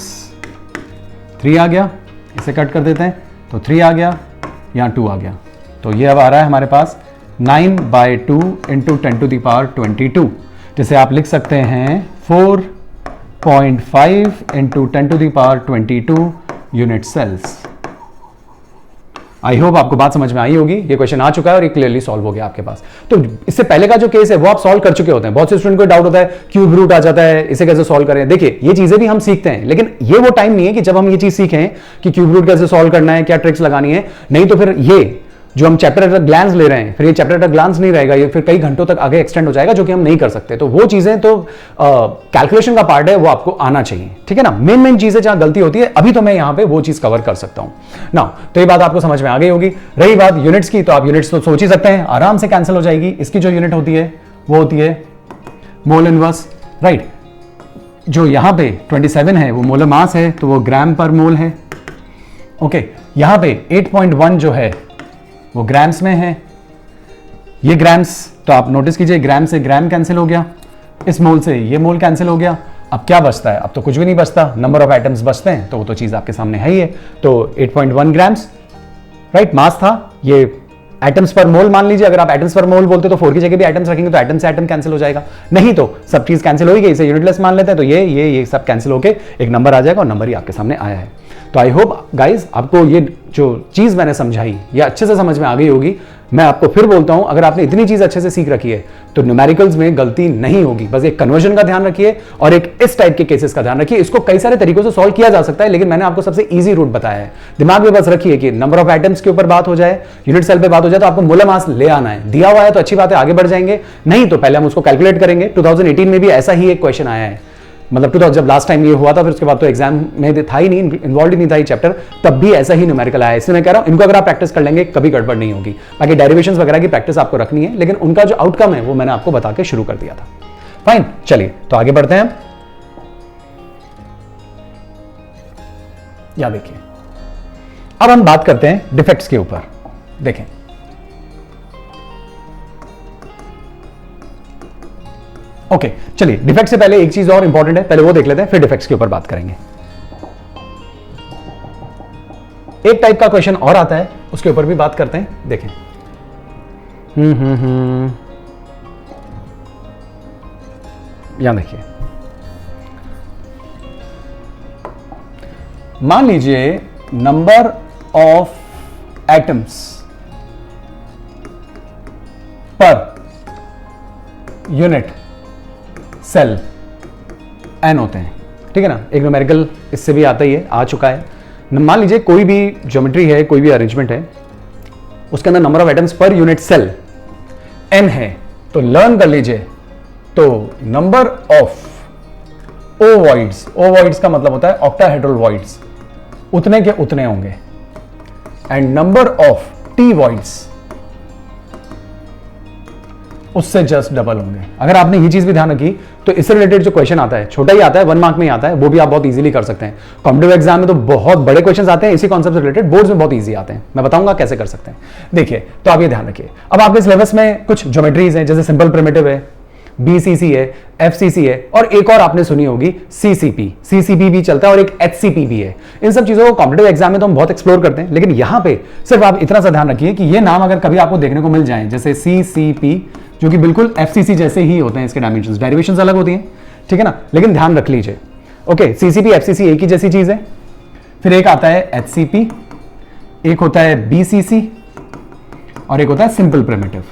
3 आ गया, इसे कट कर देते हैं तो 3 आ गया, यहाँ 2 आ गया। तो ये अब आ रहा है हमारे पास 9/2 इंटू 10 टू द पावर 22, जिसे आप लिख सकते हैं 4.5 into 10 to the power 22 unit cells. I hope आपको बात समझ में आई होगी। ये क्वेश्चन आ चुका है और ये क्लियरली सॉल्व हो गया आपके पास। तो इससे पहले का जो केस है वो आप सॉल्व कर चुके होते हैं। बहुत से स्टूडेंट को डाउट होता है क्यूब रूट आ जाता है, इसे कैसे सॉल्व करें। देखिए ये चीजें भी हम सीखते हैं, लेकिन ये वो टाइम नहीं है कि जब हम ये चीज सीखें कि क्यूब रूट कैसे सॉल्व करना है, क्या ट्रिक्स लगानी है। नहीं तो फिर ये जो हम चैप्टर एट अ ग्लांस ले रहे हैं, फिर ये चैप्टर एट अ ग्लांस नहीं रहेगा, ये फिर कई घंटों तक आगे एक्सटेंड हो जाएगा, जो कि हम नहीं कर सकते। तो वो चीजें तो कैलकुलेशन का पार्ट है, वो आपको आना चाहिए, ठीक है ना। मेन चीजें जहां गलती होती है, अभी तो मैं यहां पे वो चीज कवर कर सकता हूं ना। तो ये बात आपको समझ में आ गई होगी। रही बात यूनिट्स की, तो आप यूनिट्स तो सोच ही सकते हैं, आराम से कैंसिल हो जाएगी। इसकी जो यूनिट होती है वो होती है मोल इनवर्स, राइट। जो यहां पे 27 है वो मोलर मास है, तो वो ग्राम पर मोल है। ओके, यहां पे 8.1 जो है वो ग्राम्स में है, ये ग्राम्स, तो आप नोटिस कीजिए ग्राम से ग्राम कैंसिल हो गया, इस मोल से ये मोल कैंसिल हो गया। अब क्या बचता है? अब तो कुछ भी नहीं बचता, नंबर ऑफ एटम्स बचते हैं, तो वो तो चीज आपके सामने है ही है। तो 8.1 ग्राम्स, राइट, मास था। ये एटम्स पर मोल मान लीजिए, अगर आप एटम्स पर मोल बोलते तो 4 की जगह भी एटम्स रखेंगे तो एटम से एटम कैंसिल हो जाएगा। नहीं तो सब चीज कैंसिल हो गई, इसे यूनिटलेस मान लेते हैं, तो ये सब कैंसिल होके एक नंबर आ जाएगा और नंबर ही आपके सामने आया है। तो आई होप गाइज आपको ये जो चीज मैंने समझाई ये अच्छे से समझ में आ गई होगी। मैं आपको फिर बोलता हूं, अगर आपने इतनी चीज अच्छे से सीख रखी है तो न्यूमेरिकल्स में गलती नहीं होगी। बस एक कन्वर्जन का ध्यान रखिए और एक इस टाइप के केसेस का ध्यान रखिए। इसको कई सारे तरीकों से सॉल्व किया जा सकता है, लेकिन मैंने आपको सबसे इजी रूट बताया है। दिमाग में बस रखिए कि नंबर ऑफ एटम्स के ऊपर बात हो जाए, यूनिट सेल पे बात हो जाए, तो आपको मोलर मास ले आना है। दिया हुआ है तो अच्छी बात है, आगे बढ़ जाएंगे, नहीं तो पहले हम उसको कैलकुलेट करेंगे। 2018 में भी ऐसा ही एक क्वेश्चन आया है, मतलब 2000 जब लास्ट टाइम ये हुआ था, फिर उसके बाद तो एग्जाम में था ही नहीं, इन्वॉल्व ही नहीं था ये चैप्टर, तब भी ऐसा ही न्यूमेरिकल आया है। इसलिए मैं कह रहा हूं इनको अगर आप प्रैक्टिस कर लेंगे कभी गड़बड़ नहीं होगी। बाकी डेरिवेशंस वगैरह की प्रैक्टिस आपको रखनी है, लेकिन उनका जो आउटकम है वो मैंने आपको बता के शुरू कर दिया था। फाइन, चलिए तो आगे बढ़ते हैं। या देखिए, अब हम बात करते हैं डिफेक्ट्स के ऊपर। देखें, ओके, चलिए डिफेक्ट से पहले एक चीज और इंपॉर्टेंट है, पहले वो देख लेते हैं, फिर डिफेक्ट्स के ऊपर बात करेंगे। एक टाइप का क्वेश्चन और आता है, उसके ऊपर भी बात करते हैं। देखें, यहां देखिए, मान लीजिए number of atoms per unit cell n होते हैं, ठीक है ना। एक न्यूमेरिकल इससे भी आता ही है, आ चुका है। मान लीजिए कोई भी ज्योमेट्री है, कोई भी अरेंजमेंट है, उसके अंदर number of atoms per unit cell n है, तो लर्न कर लीजिए, तो नंबर ऑफ ओवॉइड्स का मतलब होता है ऑक्टाहेड्रल वॉइड्स, उतने के उतने होंगे, and number of T voids उससे जस्ट डबल होंगे। अगर आपने ये चीज भी ध्यान रखी तो इससे रिलेटेड जो क्वेश्चन आता है, छोटा ही आता है, 1 मार्क में ही आता है, वो भी आप बहुत इजीली कर सकते हैं। कॉम्पिटिटिव एग्जाम में तो बहुत बड़े क्वेश्चन आते हैं इसी कॉन्सेप्ट से रिलेटेड, बोर्ड्स में बहुत ईजी आते हैं। मैं बताऊंगा कैसे कर सकते हैं। देखिए, तो आप ये ध्यान रखिए, अब आपके सिलेबस में कुछ ज्योमेट्रीज हैं, जैसे सिंपल प्रिमिटिव है, बीसीसी है, एफसीसी है, और एक और आपने सुनी होगी सीसीपी। सीसीपी भी चलता है और एक एचसीपी भी है। इन सब चीजों को कॉम्पिटिटिव एग्जाम में तो हम बहुत एक्सप्लोर करते हैं, लेकिन यहां पे सिर्फ आप इतना सा ध्यान रखिए कि ये नाम अगर कभी आपको देखने को मिल जाए, जैसे सीसीपी, जो कि बिल्कुल एफसीसी जैसे ही होते हैं, इसके डायमेंशंस, डेरिवेशंस अलग होती हैं, ठीक है ना, लेकिन ध्यान रख लीजिए। ओके, सीसीपी एफसीसी एक ही जैसी चीज है। फिर एक आता है एचसीपी, एक होता है बीसीसी, और एक होता है सिंपल प्रिमिटिव।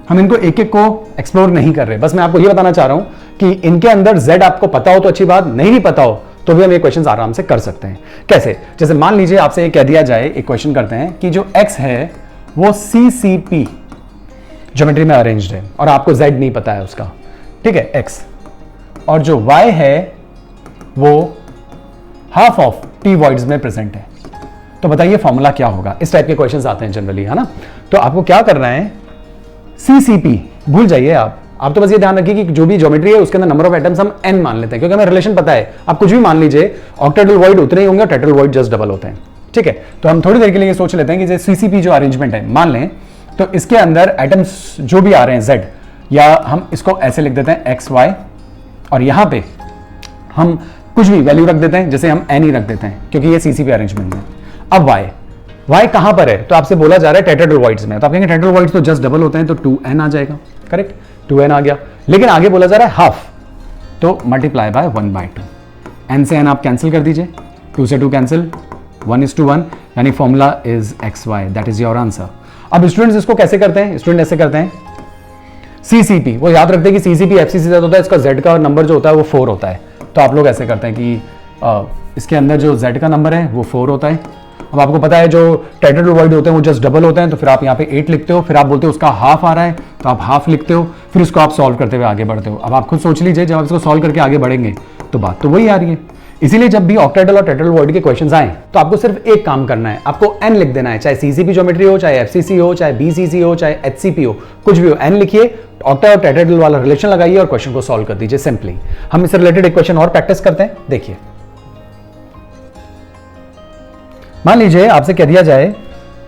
हम इनको एक एक को एक्सप्लोर नहीं कर रहे, बस मैं आपको ये बताना चाह रहा हूं कि इनके अंदर z आपको पता हो तो अच्छी बात, नहीं भी पता हो तो भी हम ये क्वेश्चन आराम से कर सकते हैं। कैसे? जैसे मान लीजिए आपसे ये कह दिया जाए, एक क्वेश्चन करते हैं कि जो x है वो CCP ज्योमेट्री में अरेंज्ड है और आपको z नहीं पता है उसका, ठीक है, x, और जो y है वो हाफ ऑफ t वॉइड्स में प्रेजेंट है। तो बताइए फॉर्मूला क्या होगा? इस टाइप के क्वेश्चंस आते हैं जनरली, है ना। तो आपको क्या करना है, सीसीपी भूल जाइए आप तो बस ये ध्यान रखिए कि जो भी ज्योमेट्री है उसके अंदर नंबर ऑफ एटम्स हम n मान लेते हैं, क्योंकि हमें रिलेशन पता है। आप कुछ भी मान लीजिए, ऑक्टेटल वॉइड उतने ही होंगे और टेट्रल वॉइड जस्ट डबल होते हैं, ठीक है। तो हम थोड़ी देर के लिए ये सोच लेते हैं कि जैसे सीसीपी जो अरेंजमेंट है, मान लें तो इसके अंदर एटम्स जो भी आ रहे हैं z, या हम इसको ऐसे लिख देते हैं XY, और यहां पे हम कुछ भी वैल्यू रख देते हैं, जैसे हम n ही रख देते हैं क्योंकि ये सीसीपी अरेंजमेंट में। अब y कहां पर है? तो आपसे बोला जा रहा है टेट्राहेड्रल में, तो आप कहेंगे टेट्राहेड्रल वॉइड्स तो जस्ट डबल होते हैं, तो 2n आ जाएगा, करेक्ट, 2n आ गया। लेकिन आगे बोला जा रहा है हाफ, तो मल्टीप्लाई बाय 1/2, n से n आप कैंसिल कर दीजिए, 2 से 2 कैंसिल, 1:1, यानी formula is XY, that is your answer. अब स्टूडेंट्स इसको कैसे करते हैं? स्टूडेंट ऐसे करते हैं, सीसीपी, वो याद रखते हैं कि सीसीपी एफसीसी से होता है, इसका z का नंबर जो होता है वो 4 होता है। तो आप लोग ऐसे करते हैं कि इसके अंदर जो z का नंबर है वो 4 होता है। अब आपको पता है जो टेट्राहेड्रल वॉइड होते हैं वो जस्ट डबल होते हैं, तो फिर आप यहाँ पे 8 लिखते हो, फिर आप बोलते हो उसका हाफ आ रहा है तो आप हाफ लिखते हो, फिर इसको आप सॉल्व करते हुए आगे बढ़ते हो। अब आप खुद सोच लीजिए, जब आप इसको सॉल्व करके आगे बढ़ेंगे तो बात तो वही आ रही है। इसीलिए जब भी ऑक्टेटल और टेट्राहेड्रल वॉइड के क्वेश्चंस आए तो आपको सिर्फ एक काम करना है, आपको n लिख देना है, चाहे सीसीपी ज्योमेट्री हो, चाहे एफसीसी हो, चाहे बीसीसी हो, चाहे एचसीपी हो, कुछ भी हो, n लिखिए, ऑक्टा और टेट्राहेड्रल वाला रिलेशन लगाइए और क्वेश्चन को सॉल्व कर दीजिए सिंपली। हम इससे रिलेटेड एक क्वेश्चन और प्रैक्टिस करते हैं, देखिए। मान लीजिए आपसे कह दिया जाए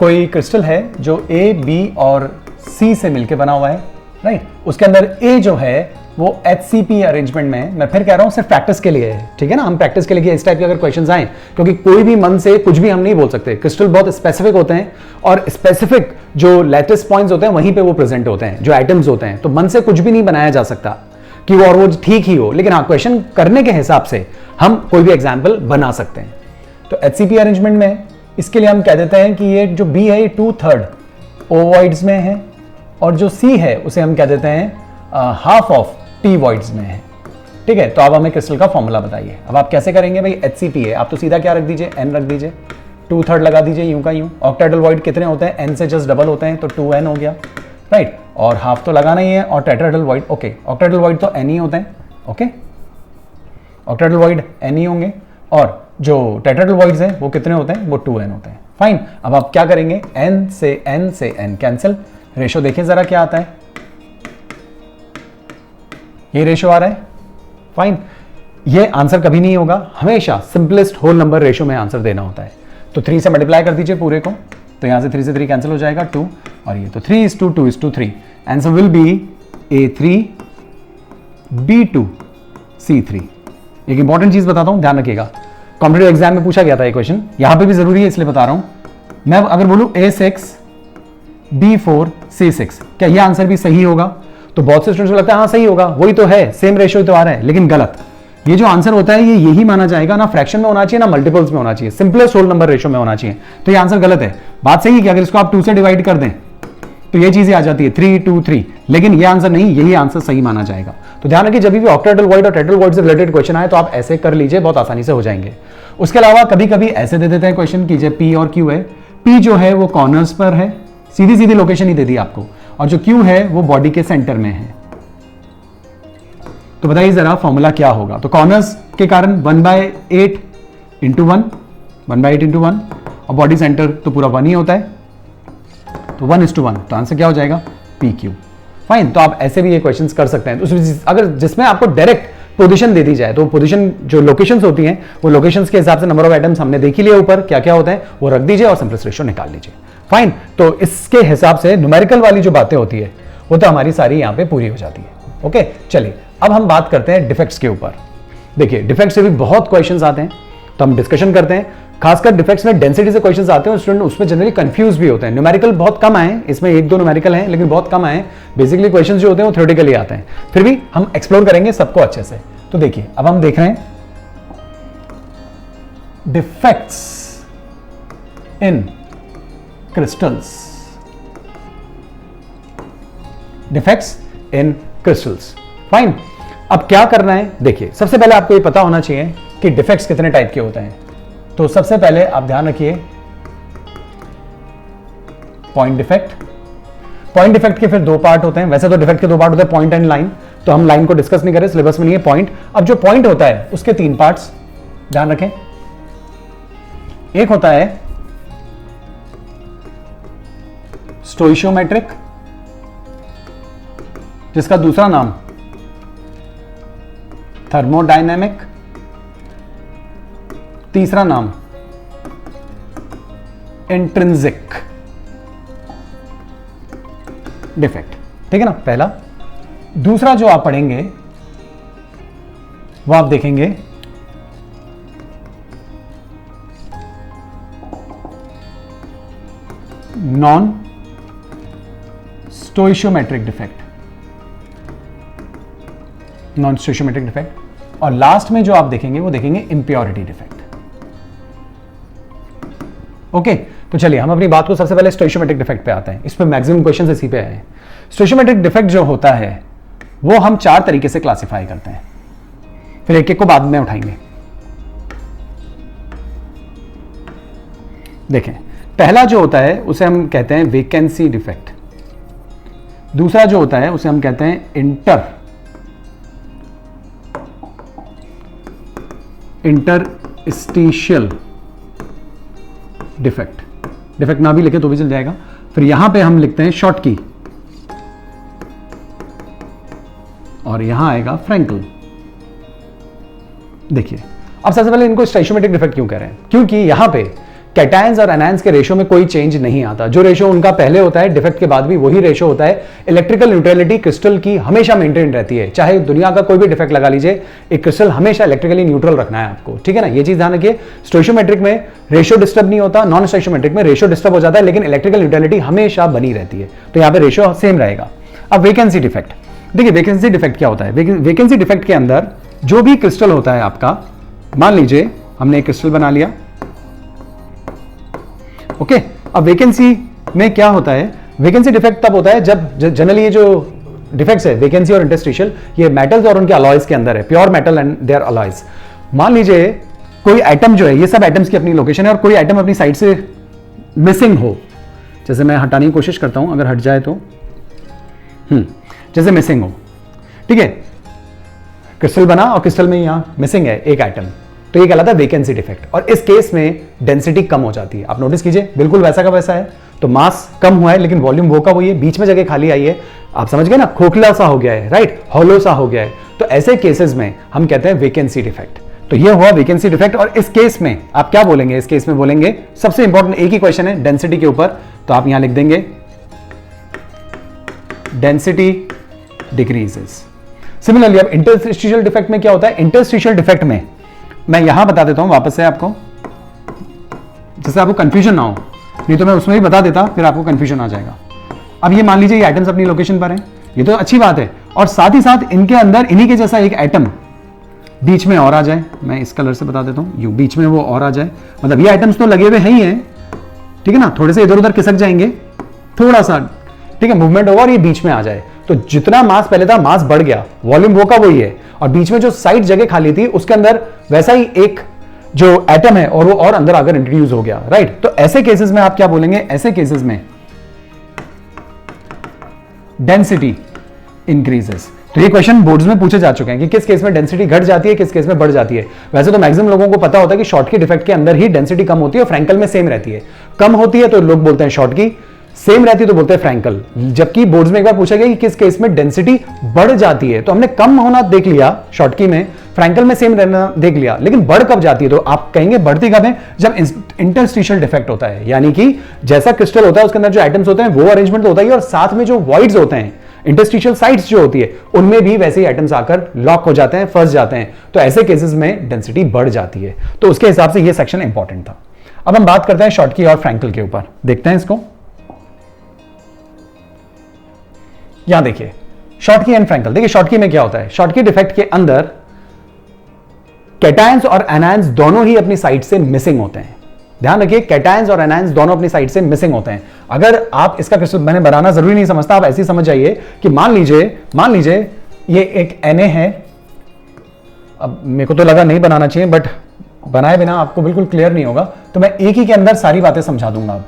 कोई क्रिस्टल है जो A, B और C से मिलकर बना हुआ है, राइट। उसके अंदर A जो है वो HCP अरेंजमेंट में है। मैं फिर कह रहा हूं सिर्फ प्रैक्टिस के लिए है, ठीक है ना, हम प्रैक्टिस के लिए इस टाइप के अगर क्वेश्चंस आए, क्योंकि कोई भी मन से कुछ भी हम नहीं बोल सकते, क्रिस्टल बहुत स्पेसिफिक होते हैं और स्पेसिफिक जो लैटिस पॉइंट्स होते हैं वहीं पे वो प्रेजेंट होते हैं, जो एटम्स होते हैं, तो मन से कुछ भी नहीं बनाया जा सकता कि वो और वो ठीक ही हो, लेकिन हाँ क्वेश्चन करने के हिसाब से हम कोई भी एग्जाम्पल बना सकते हैं। तो HCP अरेंजमेंट में इसके लिए हम कह देते हैं कि ये जो B है ये 2/3 ओवॉइड्स में है, और जो C है उसे हम कह देते हैं हाफ ऑफ T वॉइड्स में है, ठीक है। तो अब हमें क्रिस्टल का फॉर्मूला बताइए। अब आप कैसे करेंगे भाई, HCP है, आप तो सीधा क्या रख दीजिए, n रख दीजिए, 2/3 लगा दीजिए, यूं का यूं। ऑक्टेटल वॉइड कितने होते हैं, n से जस्ट डबल होते हैं, तो 2n हो गया, राइट, और हाफ तो लगाना ही है, और टेट्राहेड्रल वॉइड, ओके, ऑक्टेटल वॉइड तो n ही होते हैं, ओके, ऑक्टेटल वॉइड n ही होंगे, और जो टेट्राहेड्रल वॉइड्स हैं वो कितने होते हैं, वो 2n होते हैं, फाइन। अब आप क्या करेंगे, n से n कैंसिल, रेशो देखिए जरा क्या आता है, ये रेशो आ रहा है, फाइन। ये आंसर कभी नहीं होगा, हमेशा सिंपलेस्ट होल नंबर रेशो में आंसर देना होता है। तो 3 से मल्टीप्लाई कर दीजिए पूरे को, तो यहां से 3 से 3 कैंसिल हो जाएगा, 2, और ये तो 3:2:3, answer will be A3 B2 C3। एक इंपॉर्टेंट चीज बताता हूं, ध्यान रखिएगा, कॉम्पिटिटिव एग्जाम में पूछा गया था ये क्वेश्चन, यहां पे भी जरूरी है इसलिए बता रहा हूं। मैं अगर बोलूं A6 B4 C6, क्या ये आंसर भी सही होगा? तो बहुत से स्टूडेंट्स को लगता है हाँ सही होगा, वही तो है, सेम रेशियो तो आ रहा है, लेकिन गलत। ये जो आंसर होता है ये यही माना जाएगा, ना फ्रैक्शन में होना चाहिए ना मल्टीपल्स में होना चाहिए, सिंपलेस्ट होल नंबर रेशियो में होना चाहिए, तो ये आंसर गलत है। बात सही है कि अगर इसको आप 2 से डिवाइड कर दें तो ये चीजें आ जाती है 3:2:3, लेकिन ये आंसर नहीं, यही आंसर सही माना जाएगा। तो ध्यान रखिए, जब भी ऑक्टेटल वॉइड और टेट्राहेड्रल वॉइड से रिलेटेड क्वेश्चन आए तो आप ऐसे कर लीजिए, बहुत आसानी से हो जाएंगे। उसके अलावा कभी कभी ऐसे दे देते हैं क्वेश्चन कीजिए, P और Q है, P जो है वो कॉर्नर्स पर है, सीधी सीधी लोकेशन ही दे दी आपको, और जो Q है वो बॉडी के सेंटर में है। तो बताइए जरा फॉर्मूला क्या होगा। तो कॉर्नर्स के कारण 1/8 × 1, 1/8 × 1, और बॉडी सेंटर तो पूरा 1 ही होता है, तो तो 1:1, तो आंसर क्या हो जाएगा PQ। फाइन, तो आप ऐसे भी ये क्वेश्चंस कर सकते हैं। तो अगर जिसमें आपको डायरेक्ट पोजीशन दे दी जाए तो पोजीशन जो लोकेशंस होती हैं वो लोकेशंस के हिसाब से नंबर ऑफ आइटम्स हमने देख ही लिया ऊपर क्या क्या होता है वो रख दीजिए और सिंपलेस्ट रेशियो निकाल लीजिए। फाइन, तो इसके हिसाब से न्यूमेरिकल वाली जो बातें होती है वो तो हमारी सारी यहां पे पूरी हो जाती है। ओके, चलिए अब हम बात करते हैं डिफेक्ट्स के ऊपर। देखिए डिफेक्ट से भी बहुत क्वेश्चंस आते हैं तो हम डिस्कशन करते हैं। खासकर डिफेक्ट्स में डेंसिटी से क्वेश्चंस आते हैं, स्टूडेंट उसमें जनरली कंफ्यूज भी होते हैं। न्यूमेरिकल बहुत कम आए, इसमें 1-2 न्यूमेरिकल हैं लेकिन बहुत कम आए। बेसिकली क्वेश्चंस जो होते हैं वो थ्योरेटिकली आते हैं, फिर भी हम एक्सप्लोर करेंगे सबको अच्छे से। तो देखिए अब हम देख रहे हैं defects in crystals, defects in crystals. Fine, अब क्या करना है, देखिए सबसे पहले आपको ये पता होना चाहिए कि डिफेक्ट्स कितने टाइप के होते हैं। तो सबसे पहले आप ध्यान रखिए पॉइंट डिफेक्ट। पॉइंट डिफेक्ट के फिर 2 पार्ट होते हैं। वैसे तो डिफेक्ट के 2 पार्ट होते हैं, पॉइंट एंड लाइन, तो हम लाइन को डिस्कस नहीं करें, सिलेबस में नहीं है पॉइंट। अब जो पॉइंट होता है उसके 3 पार्ट्स ध्यान रखें। एक होता है स्टोइशियोमेट्रिक, जिसका दूसरा नाम थर्मोडायनेमिक, तीसरा नाम इंट्रिंसिक डिफेक्ट। ठीक है ना, पहला। दूसरा जो आप पढ़ेंगे वो आप देखेंगे नॉन स्टोइशियोमेट्रिक डिफेक्ट, नॉन स्टोइशियोमेट्रिक डिफेक्ट। और लास्ट में जो आप देखेंगे वो देखेंगे इंप्योरिटी डिफेक्ट। ओके, तो चलिए हम अपनी बात को सबसे पहले स्टोइशियोमेट्रिक डिफेक्ट पे आते हैं। इस पे मैक्सिमम क्वेश्चंस इसी पे आए हैं। स्टोइशियोमेट्रिक डिफेक्ट जो होता है वो हम 4 तरीके से क्लासिफाई करते हैं, फिर एक एक को बाद में उठाएंगे। देखें, पहला जो होता है उसे हम कहते हैं वेकेंसी डिफेक्ट। दूसरा जो होता है उसे हम कहते हैं इंटरस्टिशियल डिफेक्ट। डिफेक्ट ना भी लिखे तो भी चल जाएगा। फिर यहां पे हम लिखते हैं शॉर्ट की और यहां आएगा फ्रैंकल। देखिए अब सबसे पहले इनको स्टोइशियोमेट्रिक डिफेक्ट क्यों कह रहे हैं, क्योंकि यहां पे कैटायंस और एनायंस के रेशियो में कोई चेंज नहीं आता। जो रेशियो उनका पहले होता है डिफेक्ट के बाद भी वही रेशियो होता है। इलेक्ट्रिकल न्यूट्रलिटी क्रिस्टल की हमेशा मेंटेन रहती है, चाहे दुनिया का कोई भी डिफेक्ट लगा लीजिए, एक क्रिस्टल हमेशा इलेक्ट्रिकली न्यूट्रल रखना है आपको। ठीक है ना, ये चीज ध्यान रखिए। स्टोइशियोमेट्रिक में रेशियो डिस्टर्ब नहीं होता, नॉन स्टोइशियोमेट्रिक में रेशियो डिस्टर्ब हो जाता है, लेकिन इलेक्ट्रिकल न्यूट्रलिटी हमेशा बनी रहती है। तो यहां पर रेशियो सेम रहेगा। अब वेकेंसी डिफेक्ट, देखिए वेकेंसी डिफेक्ट क्या होता है। वेकेंसी डिफेक्ट के अंदर जो भी क्रिस्टल होता है आपका, मान लीजिए हमने एक क्रिस्टल बना लिया। ओके, अब वेकेंसी में क्या होता है, वेकेंसी डिफेक्ट तब होता है जब जनरली ये जो डिफेक्ट्स है वेकेंसी और इंटरस्टिशियल, ये मेटल्स और उनके अलॉयज के अंदर है, pure metal and their alloys. मान लीजिए कोई आइटम जो है, ये सब आइटम्स की अपनी लोकेशन है और कोई आइटम अपनी साइड से मिसिंग हो, जैसे मैं हटाने की कोशिश करता हूं, अगर हट जाए तो जैसे मिसिंग हो, ठीक है, क्रिस्टल बना और क्रिस्टल में यहां मिसिंग है एक आइटम, तो ये कहलाता है वेकेंसी डिफेक्ट। और इस केस में डेंसिटी कम हो जाती है। आप नोटिस कीजिए बिल्कुल वैसा का वैसा है, तो मास कम हुआ है लेकिन वॉल्यूम वो का वही है, बीच में जगह खाली आई है। आप समझ गए ना, खोखला सा हो गया है, राइट, हॉलो सा हो गया है। तो ऐसे केसेस में हम कहते हैं वेकेंसी डिफेक्ट। तो ये हुआ वेकेंसी डिफेक्ट। और इस केस में आप क्या बोलेंगे, इस केस में बोलेंगे सबसे इंपॉर्टेंट एक ही क्वेश्चन है डेंसिटी के ऊपर, तो आप यहां लिख देंगे डेंसिटी डिक्रीजेस। सिमिलरली अब इंटरस्टिशियल डिफेक्ट में क्या होता है, इंटरस्टिशियल डिफेक्ट में मैं यहां बता देता हूं वापस से आपको, जिससे आपको कंफ्यूजन ना हो, नहीं तो मैं उसमें भी बता देता फिर आपको कंफ्यूजन आ जाएगा। अब ये मान लीजिए ये आइटम्स अपनी लोकेशन पर हैं, ये तो अच्छी बात है, और साथ ही साथ इनके अंदर इन्हीं के जैसा एक आइटम बीच में और आ जाए। मैं इस कलर से बता देता हूं, यूं बीच में वो और आ जाए, मतलब ये आइटम्स तो लगे हुए हैं ही हैं, ठीक है ना, थोड़े से इधर उधर खिसक जाएंगे, थोड़ा सा, ठीक है, मूवमेंट होगा और ये बीच में आ जाए, तो जितना मास पहले था मास बढ़ गया, वॉल्यूम वो का वही है, और बीच में जो साइड जगह खाली थी उसके अंदर वैसा ही एक जो एटम है और वो और अंदर आकर इंट्रोड्यूस हो गया, राइट। तो ऐसे केसेस में आप क्या बोलेंगे, ऐसे केसेस में डेंसिटी इंक्रीजेस। तो ये क्वेश्चन बोर्ड्स में पूछे जा चुके हैं कि किस केस में डेंसिटी घट जाती है, किस केस में बढ़ जाती है। वैसे तो मैक्सिमम लोगों को पता होता है कि शॉर्टकी डिफेक्ट के अंदर ही डेंसिटी कम होती है और फ्रैंकल में सेम रहती है। कम होती है तो लोग बोलते हैं शॉर्टकी, सेम रहती है तो बोलते हैं फ्रैंकल। जबकि बोर्ड्स में एक बार पूछा गया कि किस केस में डेंसिटी बढ़ जाती है, तो हमने कम होना देख लिया शॉर्ट की में, फ्रैंकल में सेम रहना देख लिया, लेकिन बढ़ कब जाती है? तो आप कहेंगे बढ़ती कब है? जब इंटरस्टिशियल डिफेक्ट होता है, यानी कि जैसा क्रिस्टल होता है उसके अंदर जो एटम्स होते हैं वो अरेंजमेंट तो होता ही है, और साथ में जो वॉइड्स होते हैं, इंटरस्टिशियल साइट्स जो होती है, उनमें भी वैसे ही एटम्स आकर लॉक हो जाते हैं, फंस जाते हैं, तो ऐसे केसेस में डेंसिटी बढ़ जाती है। तो उसके हिसाब से ये सेक्शन इंपॉर्टेंट था। अब हम बात करते हैं शॉर्ट की और फ्रैंकल के ऊपर, देखते हैं इसको। यहां देखिए शॉर्ट की एंड फ्रैंकल। देखिए शॉर्ट की में क्या होता है, शॉर्ट की डिफेक्ट के अंदर कैटायंस और एनायंस दोनों ही अपनी साइड से मिसिंग होते हैं। ध्यान रखिए, कैटायंस और एनायंस दोनों अपनी साइड से मिसिंग होते हैं। अगर आप इसका क्रिस्टल, मैंने बनाना जरूरी नहीं समझता, आप ऐसे ही समझ जाइए कि मान लीजिए ये एक Na है। अब मेरे को तो लगा नहीं बनाना चाहिए, बट बनाए बिना आपको बिल्कुल क्लियर नहीं होगा, तो मैं एक ही के अंदर सारी बातें समझा दूंगा अब,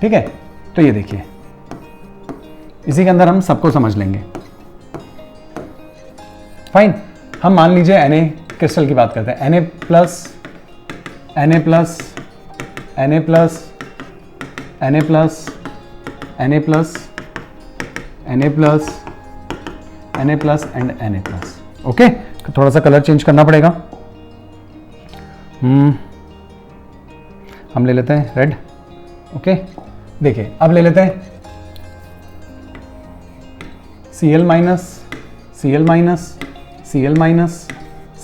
ठीक है? तो ये देखिए, इसी के अंदर हम सबको समझ लेंगे। फाइन, हम मान लीजिए Na क्रिस्टल की बात करते हैं, Na plus Na plus Na plus Na plus Na plus Na plus Na plus and Na plus. Okay, थोड़ा सा कलर चेंज करना पड़ेगा। हम ले लेते हैं रेड। ओके, देखिए अब ले लेते हैं Cl minus Cl minus Cl minus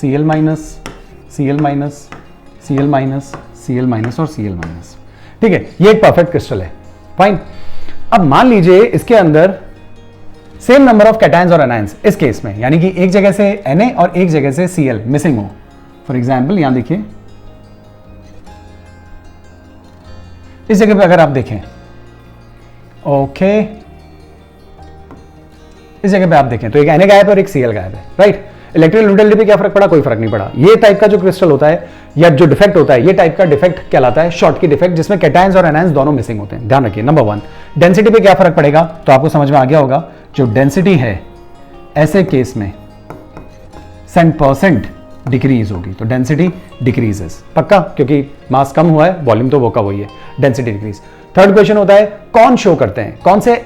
Cl minus Cl minus Cl minus Cl minus और Cl माइनस। ठीक है, ये एक परफेक्ट क्रिस्टल है। फाइन, अब मान लीजिए इसके अंदर सेम नंबर ऑफ कैटायंस और एनायंस इस केस में, यानी कि एक जगह से Na और एक जगह से Cl मिसिंग हो। फॉर एग्जाम्पल यहां देखिए, इस जगह पे अगर आप देखें, ओके, इस जगह पे आप देखें तो एक Na गायब है और एक Cl गायब है, राइट? इलेक्ट्रिकल न्यूट्रलिटी पे क्या फर्क पड़ा? कोई फर्क नहीं पड़ा। ये टाइप का जो क्रिस्टल होता है या जो डिफेक्ट होता है, ये टाइप का डिफेक्ट कहलाता है शॉर्ट की डिफेक्ट, जिसमें कैटायंस और एनायंस दोनों मिसिंग होते हैं। ध्यान रखिए, नंबर 1 डेंसिटी पे क्या फर्क पड़ेगा, तो आपको समझ में आ गया होगा। जो डेंसिटी है ऐसे केस में 100% डिक्रीज होगी, तो डेंसिटी डिक्रीजेस पक्का, क्योंकि मास कम हुआ है, वॉल्यूम तो वो का वही है, डेंसिटी डिक्रीज। थर्ड क्वेश्चन होता है कौन शो करते हैं, कौन से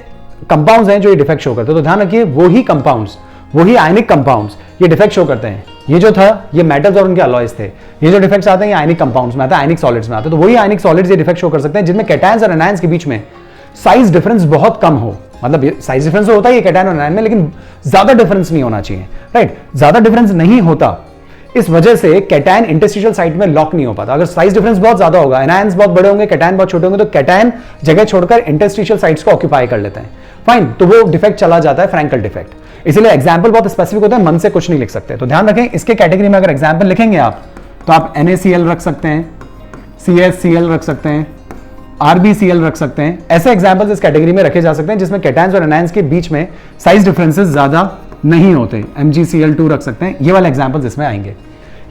कंपाउंड्स हैं जो ये डिफेक्ट शो करते हैं? तो ध्यान रखिए, वही कंपाउंड्स, वही आयनिक कंपाउंड्स ये डिफेक्ट शो करते हैं। ये जो था ये मेटल्स और उनके अलॉयज थे, ये जो डिफेक्ट्स आते हैं ये आयनिक कंपाउंड्स में आते हैं, आयनिक सॉलिड्स में आते हैं। तो वही आयनिक सॉलिड्स ये डिफेक्ट शो कर सकते हैं जिनमें कैटायंस और एनायंस के बीच में साइज डिफरेंस बहुत कम हो। मतलब साइज डिफरेंस होता है ये कैटायन और एनायन में, लेकिन ज्यादा डिफरेंस नहीं होना चाहिए, राइट? ज्यादा डिफरेंस नहीं होता, इस वजह से कैटायन इंटरस्टिशियल साइट में लॉक नहीं हो पाता। अगर साइज डिफरेंस बहुत ज्यादा होगा, एनायंस बहुत बड़े होंगे, कैटायन बहुत छोटे होंगे, तो कैटायन जगह छोड़कर इंटरस्टिशियल साइट्स को ऑक्यूपाई कर लेते हैं। फाइन, तो वो डिफेक्ट चला जाता है फ्रैंकल डिफेक्ट। इसलिए एग्जाम्पल बहुत स्पेसिफिक होता है, मन से कुछ नहीं लिख सकते। तो ध्यान रखें, इसके कैटेगरी में अगर एग्जाम्पल लिखेंगे आप, तो आप NaCl रख सकते हैं, CsCl रख सकते हैं, RbCl रख सकते हैं। ऐसे एग्जाम्पल्स इस कैटेगरी में रखे जा सकते हैं जिसमें कैटायंस और एनायंस के बीच में साइज डिफरेंसेस ज्यादा नहीं होते। MgCl2 रख सकते हैं। ये वाले एग्जाम्पल्स इसमें आएंगे।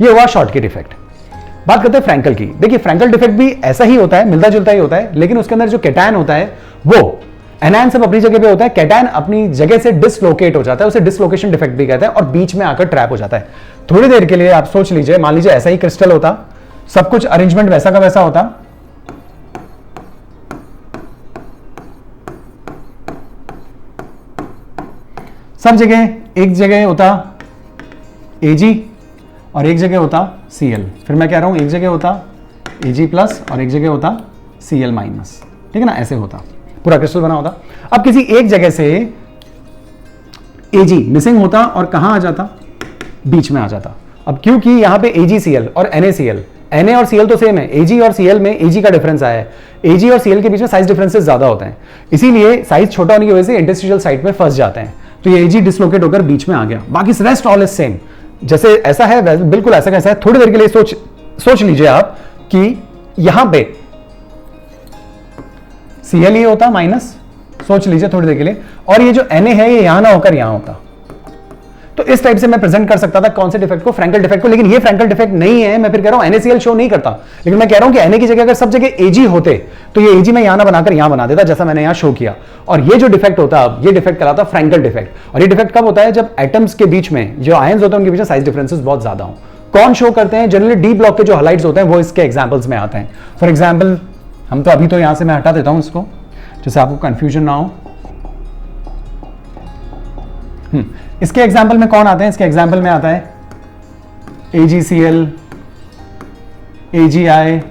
ये हुआ शॉर्ट की डिफेक्ट। बात करते हैं फ्रैंकल की। देखिए फ्रैंकल डिफेक्ट भी ऐसा ही होता है, मिलता जुलता ही होता है, लेकिन उसके अंदर जो कैटायन होता है वो एनायन सब अपनी जगह पे होता है, कैटायन अपनी जगह से डिसलोकेट हो जाता है, उसे डिसलोकेशन डिफेक्ट भी कहते हैं, और बीच में आकर ट्रैप हो जाता है। थोड़ी देर के लिए आप सोच लीजिए, मान लीजिए ऐसा ही क्रिस्टल होता, सब कुछ अरेंजमेंट वैसा का वैसा होता, सब जगह एक जगह होता Ag और एक जगह होता Cl। फिर मैं कह रहा हूं एक जगह होता Ag प्लस और एक जगह होता Cl माइनस, ठीक है ना? ऐसे होता, पूरा क्रिस्टल बना होता। अब किसी एक जगह से Ag मिसिंग होता और कहां आ जाता? बीच में आ जाता। अब क्योंकि यहां पे AgCl और NaCl, Na और Cl तो सेम है, Ag और Cl में Ag का डिफरेंस आया है, Ag और Cl के बीच में साइज डिफरेंसेस ज्यादा होते हैं, इसीलिए साइज छोटा होने की वजह से इंटरस्टिशियल साइट में फंस जाते हैं। तो ये Ag डिसलोकेट होकर बीच में आ गया, बाकी रेस्ट ऑल इज सेम। जैसे ऐसा है बिल्कुल ऐसा कैसा है। थोड़ी देर के लिए सोच लीजिए आप कि यहां पे Cl ये होता माइनस, सोच लीजिए थोड़ी देर के लिए, और ये जो Na है ये यहां ना होकर यहां होता। तो इस टाइप से मैं प्रेजेंट कर सकता था कौन से डिफेक्ट को? फ्रैंकल डिफेक्ट को। लेकिन ये फ्रैंकल डिफेक्ट नहीं है, मैं फिर कह रहा हूं NaCl शो नहीं करता, लेकिन मैं कह रहा हूं कि Na की जगह अगर सब जगह Ag होते तो ये Ag मैं यहां ना बनाकर यहां बना देता, जैसा मैंने यहां शो किया। और ये जो डिफेक्ट होता है, ये डिफेक्ट कहलाता फ्रैंकल डिफेक्ट। और ये डिफेक्ट कब होता है? जब एटम्स के बीच में जो आयंस होते हैं उनके बीच में साइज डिफरेंसेस बहुत ज्यादा हो। कौन शो करते हैं? जनरली डी ब्लॉक के जो हलाइड्स होते हैं वो इसके एग्जांपल्स में आते हैं। फॉर एग्जांपल हम तो अभी तो यहां से मैं हटा देता हूं इसको, जैसे आपको कंफ्यूजन ना हो। इसके एग्जाम्पल में कौन आते हैं? इसके एग्जाम्पल में आता है AgCl, AgI,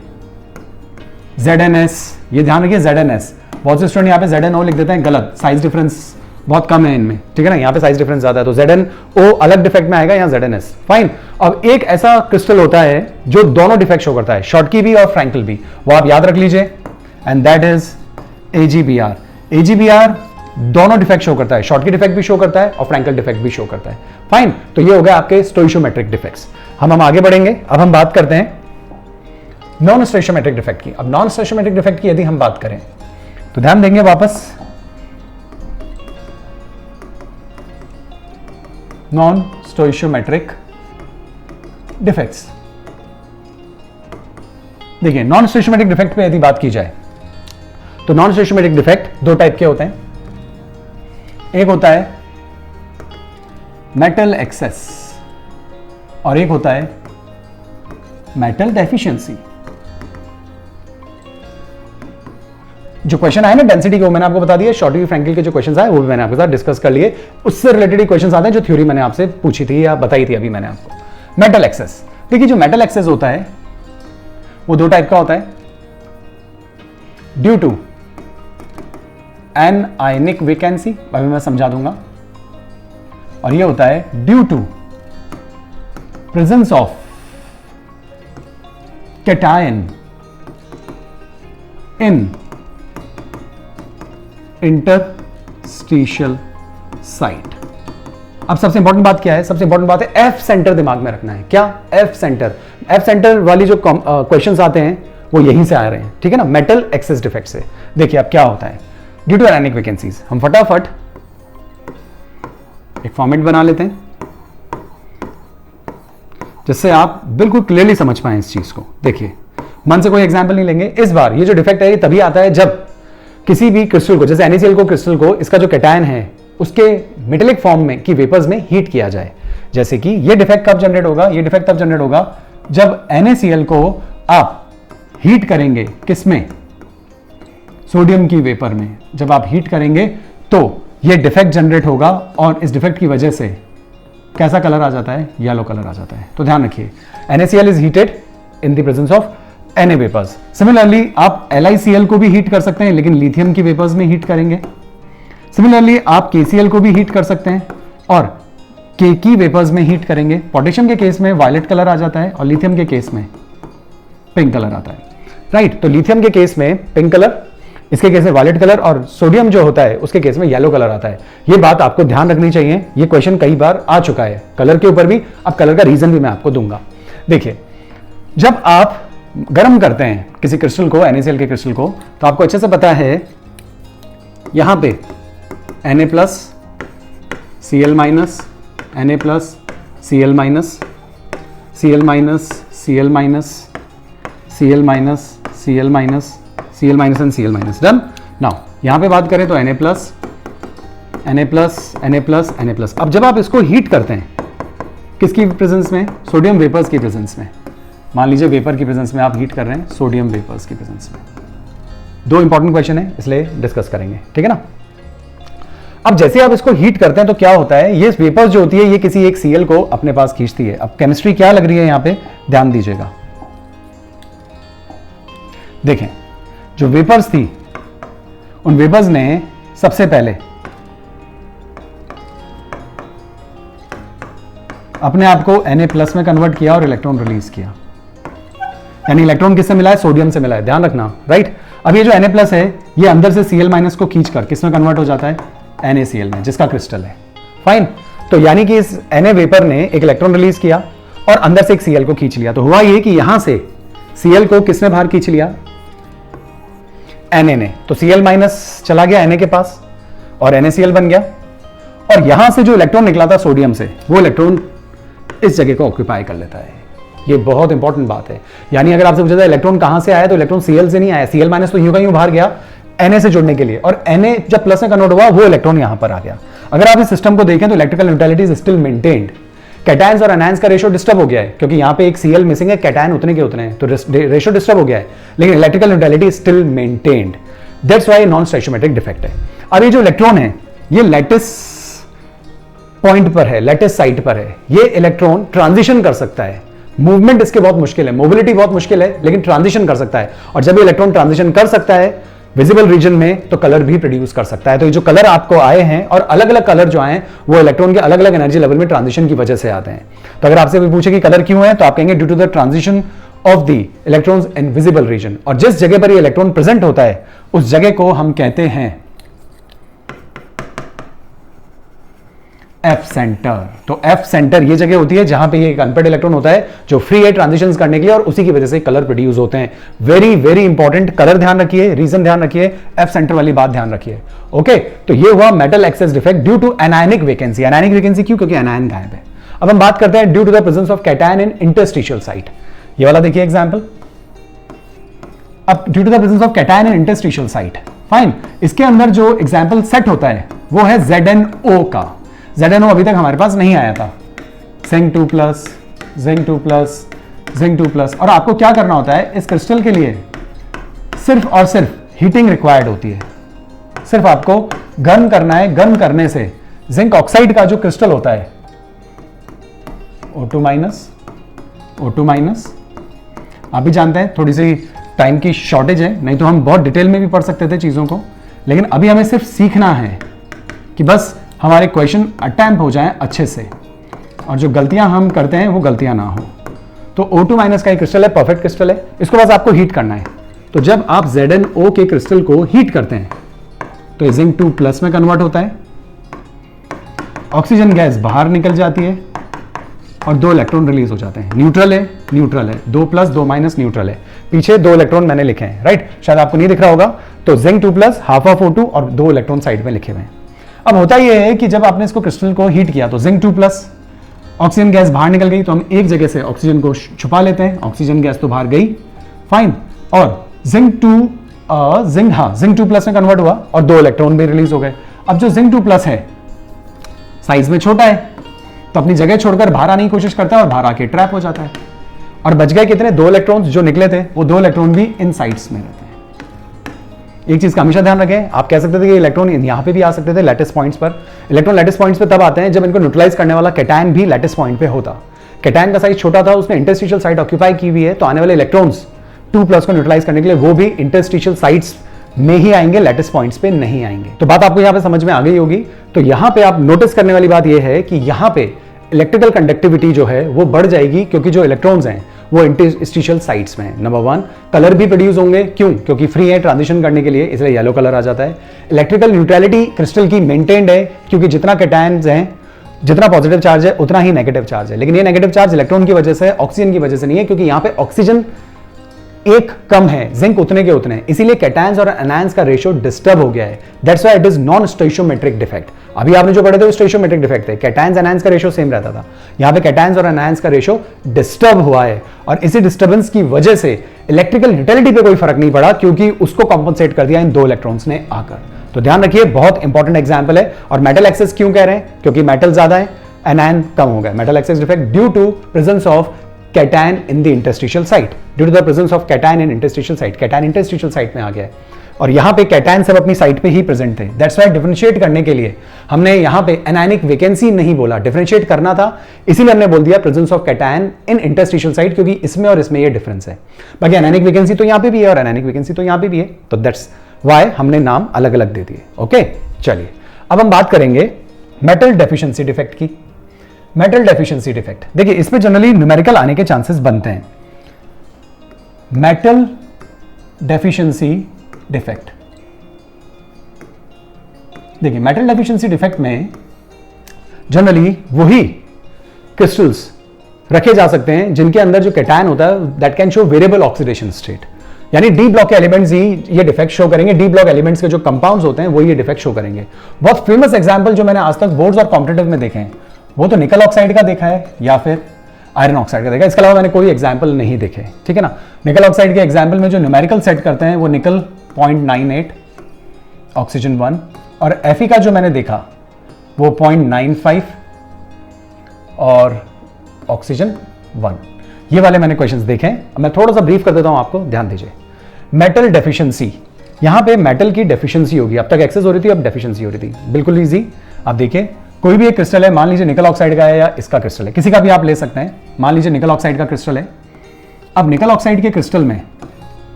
ZnS। ये ध्यान रखिए ZnS, बहुत से स्टूडेंट यहाँ पे ZnO लिख देते हैं, गलत, साइज डिफरेंस बहुत कम है इनमें, ठीक है ना, यहाँ पे साइज डिफरेंस ज्यादा है, तो ZnO अलग डिफेक्ट में आएगा, यहाँ ZnS। फाइन। अब एक ऐसा क्रिस्टल होता है जो दोनों डिफेक्ट शो करता है, शॉर्टकी भी और फ्रैंकल भी, वो आप याद रख लीजिए, and that is AgBr। AgBr दोनों डिफेक्ट शो करता है, शॉर्टकी डिफेक्ट भी शो करता है और फ्रैंकल डिफेक्ट भी शो करता है। फाइन, तो ये हो गया आपके स्टोइशियोमेट्रिक डिफेक्ट्स। हम आगे बढ़ेंगे, अब हम बात करते हैं नॉन स्टोइशियोमेट्रिक डिफेक्ट की। अब नॉन स्टोइशियोमेट्रिक डिफेक्ट की यदि हम बात करें तो ध्यान देंगे वापस, नॉन स्टोइशियोमेट्रिक डिफेक्ट्स। देखिए नॉन स्टोइशियोमेट्रिक डिफेक्ट पे यदि बात की जाए तो नॉन स्टोइशियोमेट्रिक डिफेक्ट दो टाइप के होते हैं। एक होता है मेटल एक्सेस और एक होता है मेटल डेफिशिएंसी। जो क्वेश्चन आए ना डेंसिटी के, वो मैंने आपको बता दिया, शॉर्टकी फ्रैंकल के जो क्वेश्चन आए वो भी मैंने आपके साथ डिस्कस कर लिए, उससे रिलेटेड क्वेश्चन आते हैं जो थ्योरी मैंने आपसे पूछी थी या बताई थी अभी मैंने आपको। मेटल एक्सेस, देखिए जो मेटल एक्सेस होता है वो दो टाइप का होता है, due to anionic vacancy, अभी मैं समझा दूंगा, और ये होता है due to presence of cation in interstitial site. अब सबसे इंपॉर्टेंट बात क्या है? सबसे इंपॉर्टेंट बात है एफ सेंटर दिमाग में रखना है। क्या? F centre. एफ सेंटर वाली जो क्वेश्चंस आते हैं वो यहीं से आ रहे हैं, ठीक है ना, मेटल एक्सेस डिफेक्ट से। देखिए अब क्या होता है, ड्यू टू आयनिक वैकेंसीज, हम फटाफट एक फॉर्मेट बना लेते हैं जिससे आप बिल्कुल क्लियरली समझ पाएं इस चीज को। देखिए मन से कोई एग्जांपल नहीं लेंगे इस बार। ये जो डिफेक्ट है ये तभी आता है जब किसी भी क्रिस्टल को, जैसे NaCl को, क्रिस्टल को, इसका जो कैटायन है उसके मेटेलिक फॉर्म में की वेपर्स में हीट किया जाए। जैसे कि ये डिफेक्ट कब जनरेट होगा? ये डिफेक्ट तब जनरेट होगा जब NaCl को आप हीट करेंगे, किसमें? सोडियम की वेपर में। जब आप हीट करेंगे तो ये डिफेक्ट जनरेट होगा और इस डिफेक्ट की वजह से कैसा कलर आ जाता है? येलो कलर आ जाता है। तो ध्यान रखिए NaCl is heated in the presence of Na vapours. Similarly आप LiCl को भी हीट कर सकते हैं लेकिन लिथियम की वेपर्स में हीट करेंगे। सिमिलरली आप KCl को भी हीट कर सकते हैं और K की वेपर्स में हीट करेंगे। पोटेशियम के केस में वायलेट कलर आ जाता है और लिथियम के केस में पिंक कलर आता है, राइट। तो लिथियम के केस में पिंक कलर, इसके केस में वायलेट कलर, और सोडियम जो होता है उसके केस में येलो कलर आता है। ये बात आपको ध्यान रखनी चाहिए, ये क्वेश्चन कई बार आ चुका है कलर के ऊपर भी। अब कलर का रीजन भी मैं आपको दूंगा। देखिए जब आप गर्म करते हैं किसी क्रिस्टल को, NaCl के क्रिस्टल को, तो आपको अच्छे से पता है यहां पे Na plus Cl minus, Na plus Cl minus, Cl minus, Cl minus, Cl minus, Cl minus, Cl minus and Cl minus. Done. Now यहां पे बात करें तो Na plus, Na plus, Na plus, Na plus. अब जब आप इसको heat करते हैं किसकी प्रेजेंस में? सोडियम वेपर्स की प्रेजेंस में। मान लीजिए वेपर की प्रेजेंस में आप हीट कर रहे हैं सोडियम वेपर्स की प्रेजेंस में। दो इंपॉर्टेंट क्वेश्चन है इसलिए डिस्कस करेंगे, ठीक है ना। अब जैसे आप इसको हीट करते हैं तो क्या होता है, ये वेपर्स जो होती है ये किसी एक Cl को अपने पास खींचती है। अब केमिस्ट्री क्या लग रही है यहां पे, ध्यान दीजिएगा। देखें जो वेपर्स थी उन वेपर्स ने सबसे पहले अपने आप को Na प्लस में कन्वर्ट किया और इलेक्ट्रॉन रिलीज किया। यानी इलेक्ट्रॉन किससे मिला है? सोडियम से मिला है, ध्यान रखना, राइट। अब ये जो Na प्लस है ये अंदर से Cl माइनस को खींचकर किस में कन्वर्ट हो जाता है? NaCl में, जिसका क्रिस्टल है। फाइन। तो यानी कि इस Na वेपर ने एक इलेक्ट्रॉन रिलीज किया और अंदर से एक Cl को खींच लिया। तो हुआ ये कि यहां से Cl को किसने बाहर खींच लिया? Na ने। तो Cl माइनस चला गया Na के पास और NaCl बन गया, और यहां से जो इलेक्ट्रॉन निकला था सोडियम से वो इलेक्ट्रॉन इस जगह को ऑक्यूपाई कर लेता है। ये बहुत इंपॉर्टेंट बात है। यानी अगर आपसे पूछा जाए इलेक्ट्रॉन कहां से आया तो इलेक्ट्रॉन Cl से नहीं आया। Cl माइनस तो यूं का यूं बाहर गया Na से जुड़ने के लिए, और Na जब प्लस में कन्वर्ट हुआ वो इलेक्ट्रॉन यहां पर आ गया। अगर आप इस सिस्टम को देखें तो electrical neutrality is still maintained. Cations और एनायंस का रेशियो डिस्टर्ब हो गया है क्योंकि यहाँ पे एक Cl मिसिंग है, कैटायन उतने के उतने हैं, तो रेशियो डिस्टर्ब हो गया है, लेकिन electrical neutrality still maintained. That's why non stoichiometric defect है। अब ये जो इलेक्ट्रॉन है ये लैटिस पॉइंट पर है, लैटिस साइट पर है, ये इलेक्ट्रॉन ट्रांजिशन कर सकता है। मूवमेंट इसके बहुत मुश्किल है, मोबिलिटी बहुत मुश्किल है, लेकिन ट्रांजिशन कर सकता है। और जब ये इलेक्ट्रॉन ट्रांजिशन कर सकता है विजिबल रीजन में, तो कलर भी प्रोड्यूस कर सकता है। तो ये जो कलर आपको आए हैं और अलग अलग कलर जो आए हैं वो इलेक्ट्रॉन के अलग अलग एनर्जी लेवल में ट्रांजिशन की वजह से आते हैं। तो अगर आपसे भी पूछे कि कलर क्यों है, तो आप कहेंगे due to the transition of the electrons in visible region. और जिस जगह पर ये इलेक्ट्रॉन प्रेजेंट होता है उस जगह को हम कहते हैं एफ सेंटर। तो एफ सेंटर ये जगह होती है जहां पे ये अनपेड इलेक्ट्रॉन होता है जो फ्री है ट्रांजिशंस करने के लिए, और उसी की वजह से कलर प्रोड्यूस होते हैं। वेरी वेरी इंपॉर्टेंट, कलर ध्यान रखिए, रीजन ध्यान रखिए, एफ सेंटर वाली बात ध्यान रखिए। ओके, तो ये हुआ metal excess defect due to anionic vacancy. Anionic vacancy क्यों? क्योंकि एनायन गायब है। अब हम बात करते हैं due to the presence of cation in interstitial site. ये वाला देखिए एग्जांपल। अब due to the presence of cation in interstitial site, fine, इसके अंदर जो एग्जांपल सेट होता है वो है ZnO का। ZnO अभी तक हमारे पास नहीं आया था। Zinc 2+, zinc 2+, zinc 2+। और आपको क्या करना होता है इस क्रिस्टल के लिए? सिर्फ और सिर्फ हीटिंग रिक्वायर्ड होती है, सिर्फ आपको गर्म करना है। गर्म करने से जिंक ऑक्साइड का जो क्रिस्टल होता है O2-, आप भी जानते हैं थोड़ी सी टाइम की शॉर्टेज है, नहीं तो हम बहुत डिटेल में भी पढ़ सकते थे चीजों को, लेकिन अभी हमें सिर्फ सीखना है कि बस हमारे क्वेश्चन अटेम्प्ट हो जाएं अच्छे से और जो गलतियां हम करते हैं वो गलतियां ना हो। तो O2- का एक क्रिस्टल है, परफेक्ट क्रिस्टल है, इसको बस आपको हीट करना है। तो जब आप ZnO के क्रिस्टल को हीट करते हैं तो जिंक 2+ में कन्वर्ट होता है, ऑक्सीजन गैस बाहर निकल जाती है और 2 इलेक्ट्रॉन रिलीज हो जाते हैं। न्यूट्रल है, न्यूट्रल है, 2+, 2- न्यूट्रल है। पीछे 2 इलेक्ट्रॉन मैंने लिखे हैं, राइट, शायद आपको नहीं दिख रहा होगा। तो जिंक 2+, हाफ ऑफ O2 और 2 इलेक्ट्रॉन साइड में लिखे हुए हैं। अब होता यह है कि जब आपने इसको क्रिस्टल को हीट किया तो जिंक 2+, ऑक्सीजन गैस बाहर निकल गई, तो हम एक जगह से ऑक्सीजन को छुपा लेते हैं, ऑक्सीजन गैस तो बाहर गई, फाइन, और जिंक 2+ में कन्वर्ट हुआ और 2 इलेक्ट्रॉन भी रिलीज हो गए। अब जो जिंक 2+ है साइज में छोटा है तो अपनी जगह छोड़कर बाहर आने की कोशिश करता है और बाहर आके ट्रैप हो जाता है, और बच गए कितने? 2 इलेक्ट्रॉन्स जो निकले थे, वो 2 इलेक्ट्रॉन भी इन साइड्स में रहते हैं। एक चीज का हमेशा ध्यान रखें, आप कह सकते थे कि इलेक्ट्रॉन यहां पे भी आ सकते थे लैटिस पॉइंट्स पर। इलेक्ट्रॉन लैटिस पॉइंट्स पे तब आते हैं जब इनको न्यूट्रलाइज करने वाला कैटायन भी लैटिस पॉइंट पे होता। कैटायन का साइज छोटा था, उसने इंटरस्टिशियल साइट ऑक्यूपाई की हुई है, तो आने वाले इलेक्ट्रॉन्स 2+ को न्यूट्रलाइज करने के लिए वो भी इंटरस्टिशियल साइट्स में ही आएंगे, लैटिस पॉइंट्स पे नहीं आएंगे। तो बात आपको यहां पे समझ में आ गई होगी। तो यहां पे आप नोटिस करने वाली बात यह है कि यहां पे इलेक्ट्रिकल कंडक्टिविटी जो है वो बढ़ जाएगी क्योंकि जो इलेक्ट्रॉन्स हैं वो इंटरस्टिशियल साइट्स में है। नंबर 1, कलर भी प्रोड्यूस होंगे, क्यों? क्योंकि फ्री है ट्रांजिशन करने के लिए, इसलिए येलो कलर आ जाता है। इलेक्ट्रिकल न्यूट्रलिटी क्रिस्टल की मेंटेन्ड है क्योंकि जितना कैटायंस हैं, जितना पॉजिटिव चार्ज है उतना ही नेगेटिव चार्ज है, लेकिन ये नेगेटिव चार्ज इलेक्ट्रॉन की वजह से, ऑक्सीजन की वजह से नहीं है, क्योंकि यहां पे ऑक्सीजन एक कम है, जिंक उतने के उतने, इसीलिए कैटायंस और एनायंस का रेशियो डिस्टर्ब हो गया है। That's why it is non stoichiometric defect. अभी आपने जो पढ़े थे वो स्टोइचियोमेट्रिक डिफेक्ट थे, कैटायंस एनायंस का रेशियो सेम रहता था, यहां पे कैटायंस और एनायंस का रेशियो डिस्टर्ब हुआ है, और इसी डिस्टर्बेंस की वजह से इलेक्ट्रिकल न्यूट्रलिटी पे कोई फर्क नहीं पड़ा क्योंकि उसको कॉम्पनसेट कर दिया इन 2 इलेक्ट्रॉन्स ने आकर। तो ध्यान रखिए, बहुत इंपॉर्टेंट एग्जाम्पल है। और मेटल एक्सेस क्यों कह रहे हैं? क्योंकि मेटल ज्यादा है, एनायन कम हो गया। Metal excess defect due to presence of cation in the interstitial site, due to the presence of cation in interstitial site. Cation interstitial site में आ गया है और यहां पे कैटायन सब अपनी साइट पे ही प्रेजेंट थे। दैट्स व्हाई डिफरेंशिएट करने के लिए हमने यहां पे एनायनिक वैकेंसी नहीं बोला, डिफरेंशिएट करना था, इसीलिए हमने बोल दिया presence of cation in interstitial site, क्योंकि इसमें और इसमें ये डिफरेंस है। बाकी एनायनिक वैकेंसी तो यहां पे भी है और एनायनिक वैकेंसी तो यहां पे भी है, तो दैट्स व्हाई हमने नाम अलग अलग दे दिए। ओके, चलिए अब हम बात करेंगे मेटल डेफिशिएंसी डिफेक्ट की। मेटल डेफिशिएंसी डिफेक्ट, देखिए इसमें जनरली न्यूमेरिकल आने के चांसेस बनते हैं। मेटल डेफिशिएंसी डिफेक्ट, देखिए मेटल डेफिशिएंसी डिफेक्ट में जनरली वही क्रिस्टल्स रखे जा सकते हैं जिनके अंदर जो कैटायन होता है that can show variable oxidation state, यानी डी ब्लॉक के एलिमेंट्स ही ये डिफेक्ट शो करेंगे। डी ब्लॉक एलिमेंट्स के जो कंपाउंड्स होते हैं वो ये डिफेक्ट शो करेंगे। बहुत फेमस एग्जांपल जो मैंने आज तक बोर्ड्स और कॉम्पिटिटिव में देखे हैं वो तो निकल ऑक्साइड का देखा है या फिर आयरन ऑक्साइड का देखा है, इसके अलावा मैंने कोई एग्जाम्पल नहीं देखे, ठीक है ना। निकल ऑक्साइड के एग्जाम्पल में जो न्यूमेरिकल सेट करते हैं वो निकल 0.98, ऑक्सीजन 1, और Fe का जो मैंने देखा वो 0.95 और ऑक्सीजन 1। ये वाले मैंने क्वेश्चंस देखे हैं। मैं थोड़ा सा ब्रीफ कर देता हूं आपको, ध्यान दीजिए। मेटल डेफिशिएंसी, यहां पे मेटल की डेफिशिएंसी होगी। अब तक एक्सेस हो रही थी, अब डेफिशिएंसी हो रही थी। बिल्कुल इजी। आप देखिए, कोई भी एक क्रिस्टल है, मान लीजिए निकल ऑक्साइड का है या इसका क्रिस्टल है, किसी का भी आप ले सकते हैं। मान लीजिए निकल ऑक्साइड का क्रिस्टल है। अब निकल ऑक्साइड के क्रिस्टल में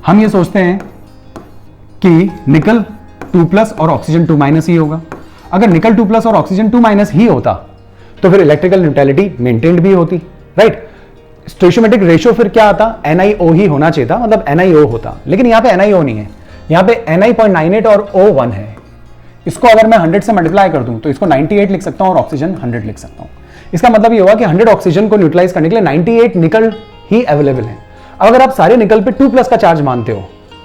हम ये सोचते हैं कि निकल 2+ और ऑक्सीजन 2- ही होगा। अगर निकल 2+ और ऑक्सीजन 2- ही होता तो फिर इलेक्ट्रिकल न्यूट्रलिटी मेंटेन्ड भी होती, राइट। स्टोइशियोमेट्रिक रेशियो फिर क्या आता, NiO ही होना चाहिए था, मतलब NiO होता, लेकिन यहां पे NiO नहीं है, यहां पे Ni.98 और O1 है। इसको अगर मैं 100 से मल्टीप्लाई कर दूं तो इसको 98 लिख सकता हूं और ऑक्सीजन 100 लिख सकता हूं। इसका मतलब ये हुआ कि 100 ऑक्सीजन को न्यूट्रलाइज करने के लिए 98 निकल ही अवेलेबल है। अब अगर आप सारे निकल पे 2+ का चार्ज मानते हो,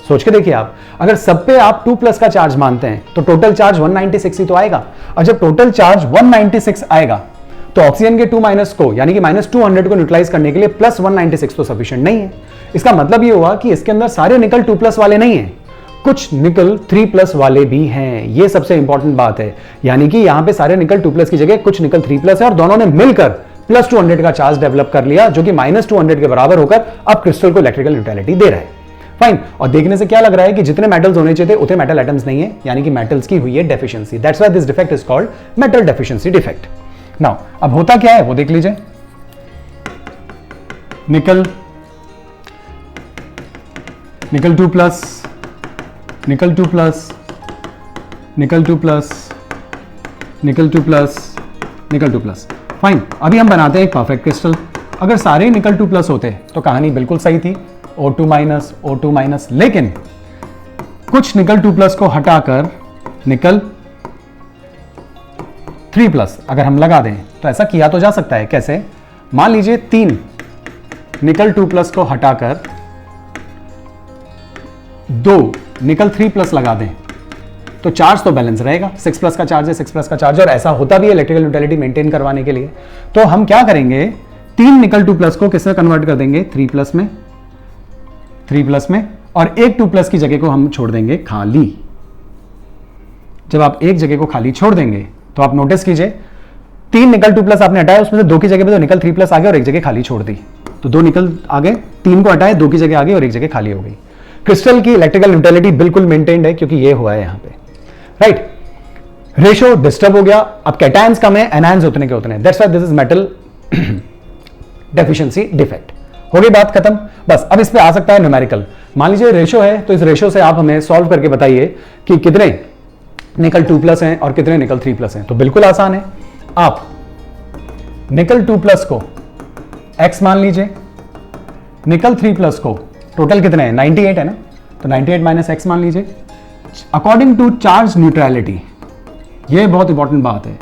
सोच के देखिए आप, अगर सब पे आप 2+ का चार्ज मानते हैं तो टोटल चार्ज 196 ही तो आएगा। और जब टोटल चार्ज 196 आएगा तो ऑक्सीजन के 2- को, यानी कि -200 को न्यूट्रलाइज करने के लिए +196 तो सफिशिएंट नहीं है। इसका मतलब ये हुआ कि इसके अंदर सारे निकल 2+ वाले नहीं है, कुछ निकल 3+ वाले भी हैं। ये सबसे इंपॉर्टेंट बात है, यानी कि यहां पे सारे निकल 2+ की जगह कुछ निकल 3+ है और दोनों ने मिलकर +200 का चार्ज डेवलप कर लिया, जो कि -200 के बराबर होकर अब क्रिस्टल को इलेक्ट्रिकल न्यूट्रलिटी दे रहा है। फाइन। और देखने से क्या लग रहा है कि जितने मेटल्स होने चाहिए थे उतने मेटल एटम्स नहीं है, यानी कि मेटल्स की हुई है deficiency. That's why this defect is called metal deficiency defect. Now अब होता क्या है वो देख लीजिए। निकल 2+, निकल 2+, निकल 2+, निकल 2+, निकल 2+। फाइन। अभी हम बनाते हैं एक परफेक्ट क्रिस्टल। अगर सारे निकल 2+ होते तो कहानी बिल्कुल सही थी, O2-, O2-, लेकिन कुछ निकल 2+ को हटाकर निकल 3+ अगर हम लगा दें तो ऐसा किया तो जा सकता है। कैसे? मान लीजिए 3 निकल 2+ को हटाकर 2 निकल 3+ लगा दें तो चार्ज तो बैलेंस रहेगा। 6+ का चार्ज है, 6+ का चार्ज, और ऐसा होता भी है इलेक्ट्रिकल न्यूट्रलिटी मेंटेन करवाने के लिए। तो हम क्या करेंगे, 3 निकल 2+ को किसमें कन्वर्ट कर देंगे, 3+ में, 3+ में, और एक 2+ की जगह को हम छोड़ देंगे खाली। जब आप एक जगह को खाली छोड़ देंगे तो आप नोटिस कीजिए 3 निकल 2+ आपने हटाया, उसमें से 2 की जगह पे तो निकल 3+ आ गया और एक जगह खाली छोड़ दी। तो 2 निकल आ गए, 3 को हटाए, 2 की जगह आ गई और एक जगह खाली हो गई। क्रिस्टल की इलेक्ट्रिकल न्यूट्रलिटी बिल्कुल मेंटेन्ड है क्योंकि ये हुआ है यहां पे, राइट। रेशियो डिस्टर्ब हो गया। अब कैटायंस कम है, एनायंस उतने के उतने। That's why this is metal deficiency defect. हो गई बात खत्म। बस अब इस पे आ सकता है न्यूमेरिकल। मान लीजिए रेशियो है, तो इस रेशियो से आप हमें सॉल्व करके बताइए कि कितने निकल 2+ हैं और कितने निकल 3+ हैं। तो बिल्कुल आसान है। आप निकल 2+ को x मान लीजिए, निकल 3+ को टोटल कितने हैं, 98 है ना, तो 98 - x मान लीजिए। अकॉर्डिंग टू चार्ज न्यूट्रलिटी, यह बहुत इंपॉर्टेंट बात है,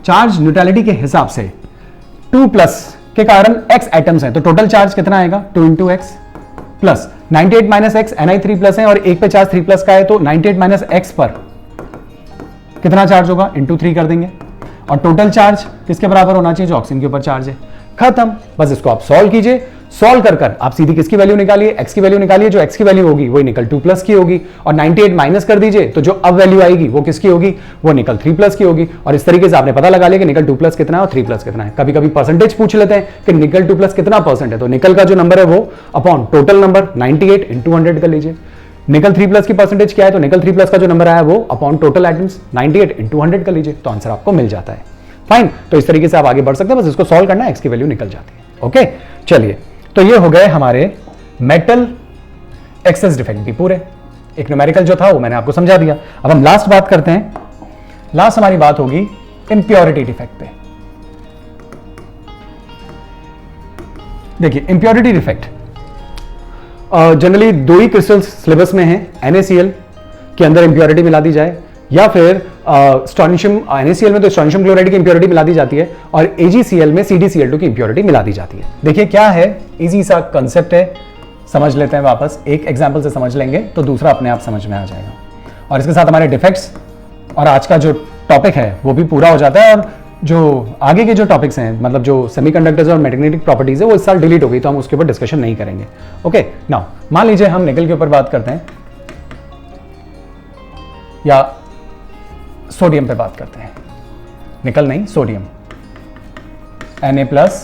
चार्ज न्यूट्रलिटी के हिसाब से 2+ के कारण x एटम्स हैं, तो टोटल चार्ज कितना आएगा, 2 × x प्लस 98 - x Ni3+ है और एक पे चार्ज 3+ का है, तो 98 - x पर कितना चार्ज होगा, × 3 कर देंगे। और टोटल चार्ज किसके बराबर होना चाहिए, जो ऑक्सीजन के ऊपर चार्ज है। खत्म। बस इसको आप सॉल्व कीजिए। सॉल्व कर आप सीधी किसकी वैल्यू निकालिए, x की वैल्यू निकालिए। जो x की वैल्यू होगी वही निकल 2+ की होगी, और 98 माइनस कर दीजिए तो जो अब वैल्यू आएगी वो किसकी होगी, वो निकल 3+ की होगी। और इस तरीके से आपने पता लगा लिया कि निकल 2+ कितना है और 3+ कितना है। कभी कभी परसेंटेज पूछ लेते हैं कि निकल 2+ कितना % है, तो निकल का जो नंबर है वो अपॉन टोटल नंबर 98 × 100 कर लीजिए। निकल 3+ की परसेंटेज क्या है, तो निकल 3+ का जो नंबर आया वो अपॉन टोटल एटम्स 98 × 100 कर लीजिए, तो आंसर आपको मिल जाता है। फाइन। तो इस तरीके से आप आगे बढ़ सकते हैं। बस इसको सॉल्व करना है, x की वैल्यू निकल जाती है। ओके, चलिए, तो ये हो गए हमारे मेटल एक्सेस डिफेक्ट भी पूरे। एक न्यूमेरिकल जो था वो मैंने आपको समझा दिया। अब हम लास्ट बात करते हैं। लास्ट हमारी बात होगी इंप्योरिटी डिफेक्ट पे। देखिए, इंप्योरिटी डिफेक्ट जनरली 2 ही क्रिस्टल्स सिलेबस में है। NaCl के अंदर इंप्योरिटी मिला दी जाए, या फिर स्ट्रोनिशियम, NaCl में तो स्ट्रोनिशियम क्लोराइड की इंप्योरिटी मिला दी जाती है, और AgCl में CdCl2 की इंप्योरिटी मिला दी जाती है। देखिए क्या है, इजी सा कंसेप्ट है, समझ लेते हैं वापस। एक एग्जांपल से समझ लेंगे तो दूसरा अपने आप समझ में आ जाएगा, और इसके साथ हमारे डिफेक्ट्स और आज का जो टॉपिक है वो भी पूरा हो जाता है। और जो आगे के जो टॉपिक्स हैं, मतलब जो सेमीकंडक्टर्स और मैग्नेटिक प्रॉपर्टीज है, वो इस साल डिलीट हो गई, तो हम उसके ऊपर डिस्कशन नहीं करेंगे। ओके, नाउ मान लीजिए हम निकल के ऊपर बात करते हैं, या सोडियम पे बात करते हैं। निकल नहीं, sodium. Na plus,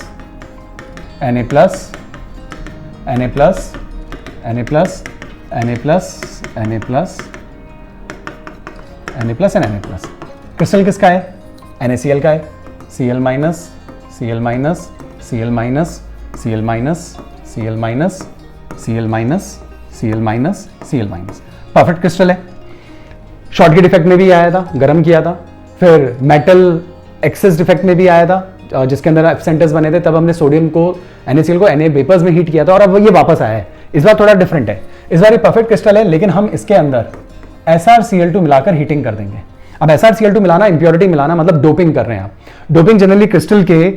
Na plus, Na plus, Na plus, Na plus, Na plus, Na plus and Na plus. Crystal किसका है? NaCl का है। Cl minus, Cl minus, Cl minus, Cl minus, Cl minus, Cl minus, Cl minus, Cl minus. Perfect crystal है। Short gate effect में भी आया था, गर्म किया था। फिर मेटल एक्सेस डिफेक्ट में भी आया था, जिसके अंदर एब्सेंटस बने थे, तब हमने सोडियम को NaCl को Na वेपर्स में हीट किया था और अब ये वापस आया है। इस बार थोड़ा डिफरेंट है, इस बार ये परफेक्ट क्रिस्टल है, लेकिन हम इसके अंदर SrCl2 मिलाकर हीटिंग कर देंगे। अब SrCl2 मिलाना, इंप्योरिटी मिलाना मतलब डोपिंग कर रहे हैं आप। डोपिंग जनरली क्रिस्टल के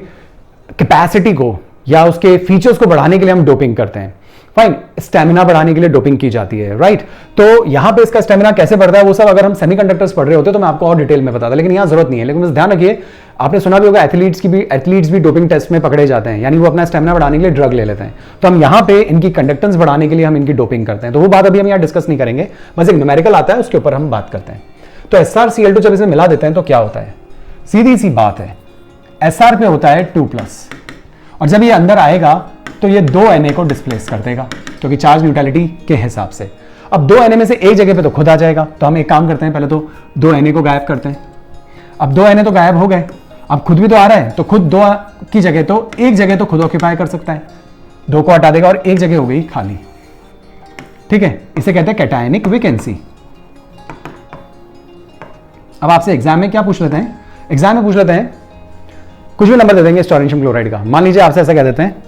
कैपेसिटी को या उसके फीचर्स को बढ़ाने के लिए हम डोपिंग करते हैं। फाइन, स्टेमिना बढ़ाने के लिए डोपिंग की जाती है, राइट। तो यहां पे इसका स्टेमिना कैसे बढ़ता है वो सब अगर हम सेमीकंडक्टर्स पढ़ रहे होते तो मैं आपको और डिटेल में बताता, लेकिन यहां जरूरत नहीं है। लेकिन बस ध्यान रखिए, आपने सुना भी होगा एथलीट्स भी डोपिंग टेस्ट में पकड़े जाते हैं, यानी वो अपना स्टेमिना बढ़ाने के लिए ड्रग ले लेते हैं। तो हम यहां पे इनकी कंडक्टेंस बढ़ाने के लिए हम इनकी डोपिंग करते हैं, तो वो बात अभी हम यहाँ डिस्कस नहीं करेंगे, बस एक न्यूमेरिकल आता है उसके ऊपर हम बात करते हैं। तो SrCl2 जब इसे मिला देते हैं तो क्या होता है? सीधी सी बात है, Sr पे होता है 2+, और जब ये अंदर आएगा तो ये 2 Na को डिस्प्लेस कर देगा, क्योंकि चार्ज न्यूट्रलिटी के हिसाब से। अब 2 Na में से एक जगह पे तो खुद आ जाएगा, तो हम एक काम करते हैं, पहले तो 2 Na को गायब करते हैं। अब 2 Na तो गायब हो गए, अब खुद भी तो आ रहा है, तो खुद 2 की जगह तो एक जगह तो खुद ऑक्यूपाई कर सकता है, 2 को हटा देगा और एक जगह हो गई खाली। ठीक है, इसे कहते हैं कैटायनिक वैकेंसी। अब आपसे एग्जाम में क्या पूछ लेते हैं? एग्जाम में पूछ लेते हैं, कुछ भी नंबर दे देंगे स्टोरेशियम क्लोराइड का। मान लीजिए आपसे ऐसा कह देते हैं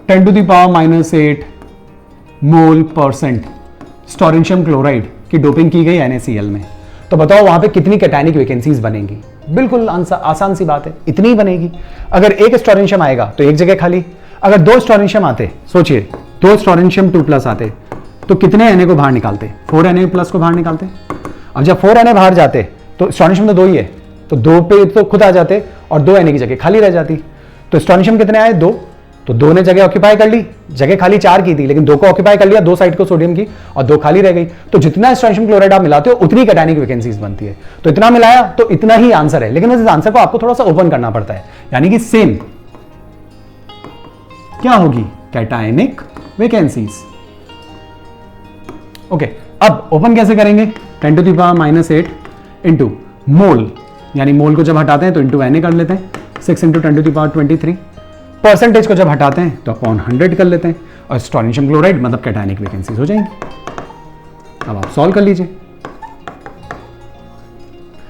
10⁻⁻8 मोल % स्टोरेशियम क्लोराइड की डोपिंग की गई NaCl में, तो बताओ वहां पे कितनी कैटायनिक वैकेंसीज बनेंगी? बिल्कुल आसान सी बात है, इतनी ही बनेगी। अगर एक स्टोरेशियम आएगा तो एक जगह खाली। अगर 2 स्टोरेशियम आते, सोचिए 2 स्टोरेशियम 2+ आते तो कितने Na को बाहर निकालते? 4 Na+ को बाहर निकालते। अब जब 4 Na बाहर जाते तो स्टोरेशियम तो 2 ही है, तो 2 पे तो खुद आ जाते और 2 Na की जगह खाली रह जाती। तो स्टोरेशियम कितने आए? 2, तो 2 ने जगह ऑक्यूपाई कर ली, जगह खाली 4 की थी, लेकिन 2 को ऑक्यूपाई कर लिया, 2 साइड को सोडियम की, और 2 खाली रह गई। तो जितना स्टोरेशियम क्लोराइड आप मिलाते हो उतनी कैटायनिक वैकेंसीज बनती है। तो इतना मिलाया तो इतना ही आंसर है, लेकिन इस आंसर को आपको थोड़ा सा ओपन करना पड़ता है, यानी कि सेम क्या होगी? Cationic vacancies. ओके, अब ओपन कैसे करेंगे? 10⁻⁻8 इंटू मोल, यानी मोल को जब हटाते हैं तो इंटू Na कर लेते हैं, 6 इंटू 10⁻23। परसेंटेज को जब हटाते हैं तो अपॉन 100 कर लेते हैं, और स्टोरेशियम क्लोराइड मतलब कैटायनिक वैकेंसीज हो जाएंगी। अब आप सॉल्व कर लीजिए।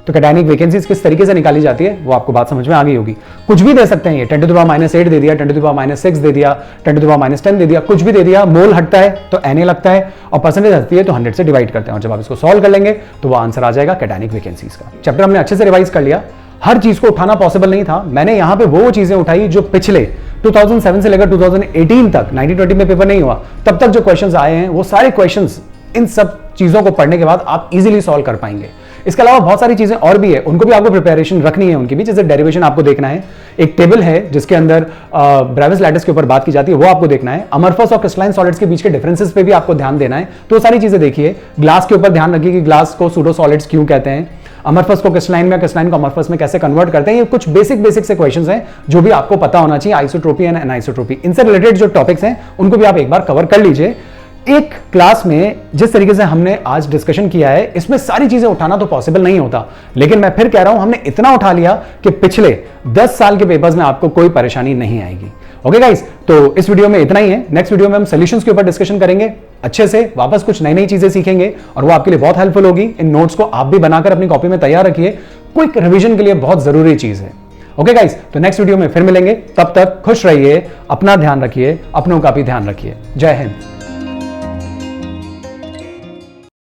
तो कैटायनिक वैकेंसीज किस तरीके से निकाली जाती है वो आपको बात समझ में आ गई होगी। कुछ भी दे सकते हैं, ये 10⁻8 दे दिया, 10⁻6 दे दिया, 10⁻10 दे दिया, कुछ भी दे दिया। मोल हटता है तो Na लगता है, और परसेंटेज हटती है तो 100 से डिवाइड करते हैं, और जब आप इसको सॉल्व कर लेंगे तो वो आंसर आ जाएगा कैटायनिक वैकेंसीज का। चैप्टर हमने अच्छे से रिवाइज कर लिया, हर चीज को उठाना पॉसिबल नहीं था। मैंने यहां पे वो चीजें उठाई जो पिछले 2007 से लेकर 2018 तक 1920 में पेपर नहीं हुआ तब तक जो क्वेश्चंस आए हैं, वो सारे क्वेश्चंस इन सब चीजों को पढ़ने के बाद आप इजीली सॉल्व कर पाएंगे। इसके अलावा बहुत सारी चीजें और भी है, उनको भी आपको प्रिपरेशन रखनी है उनकी भी। जैसे डेरिवेशन आपको देखना है, एक टेबल है जिसके अंदर ब्रेविस लैटिस के ऊपर बात की जाती है, वो आपको देखना है। अमरफस और क्रिस्टलाइन सॉलिड्स के बीच के डिफरेंसेस पे भी आपको ध्यान देना है, तो सारी चीजें देखिए। ग्लास के ऊपर ध्यान रखिए कि ग्लास को सूडो सॉलिड्स क्यों कहते हैं, अमरफस को क्रिस्टलाइन में, क्रिस्टलाइन को अमरफस में कैसे कन्वर्ट करते हैं। ये कुछ बेसिक से क्वेश्चंस हैं जो भी आपको पता होना चाहिए। आइसोट्रोपी एंड एनाइसोट्रोपी, इनसे रिलेटेड जो टॉपिक्स हैं उनको भी आप एक बार कवर कर लीजिए। एक क्लास में जिस तरीके से हमने आज डिस्कशन किया है, इसमें सारी चीजें उठाना तो पॉसिबल नहीं होता, लेकिन मैं फिर कह रहा हूं हमने इतना उठा लिया कि पिछले 10 साल के पेपर्स में आपको कोई परेशानी नहीं आएगी। ओके गाइस, तो इस वीडियो में इतना ही है। नेक्स्ट वीडियो में हम सॉल्यूशंस के ऊपर डिस्कशन करेंगे अच्छे से, वापस कुछ नई चीजें सीखेंगे और वो आपके लिए बहुत हेल्पफुल होगी। इन नोट्स को आप भी बनाकर अपनी कॉपी में तैयार रखिए, क्विक रिवीजन के लिए बहुत जरूरी चीज है। ओके गाइस, तो नेक्स्ट वीडियो में फिर मिलेंगे, तब तक खुश रहिए, अपना ध्यान रखिए, अपनों का भी ध्यान रखिए। जय हिंद।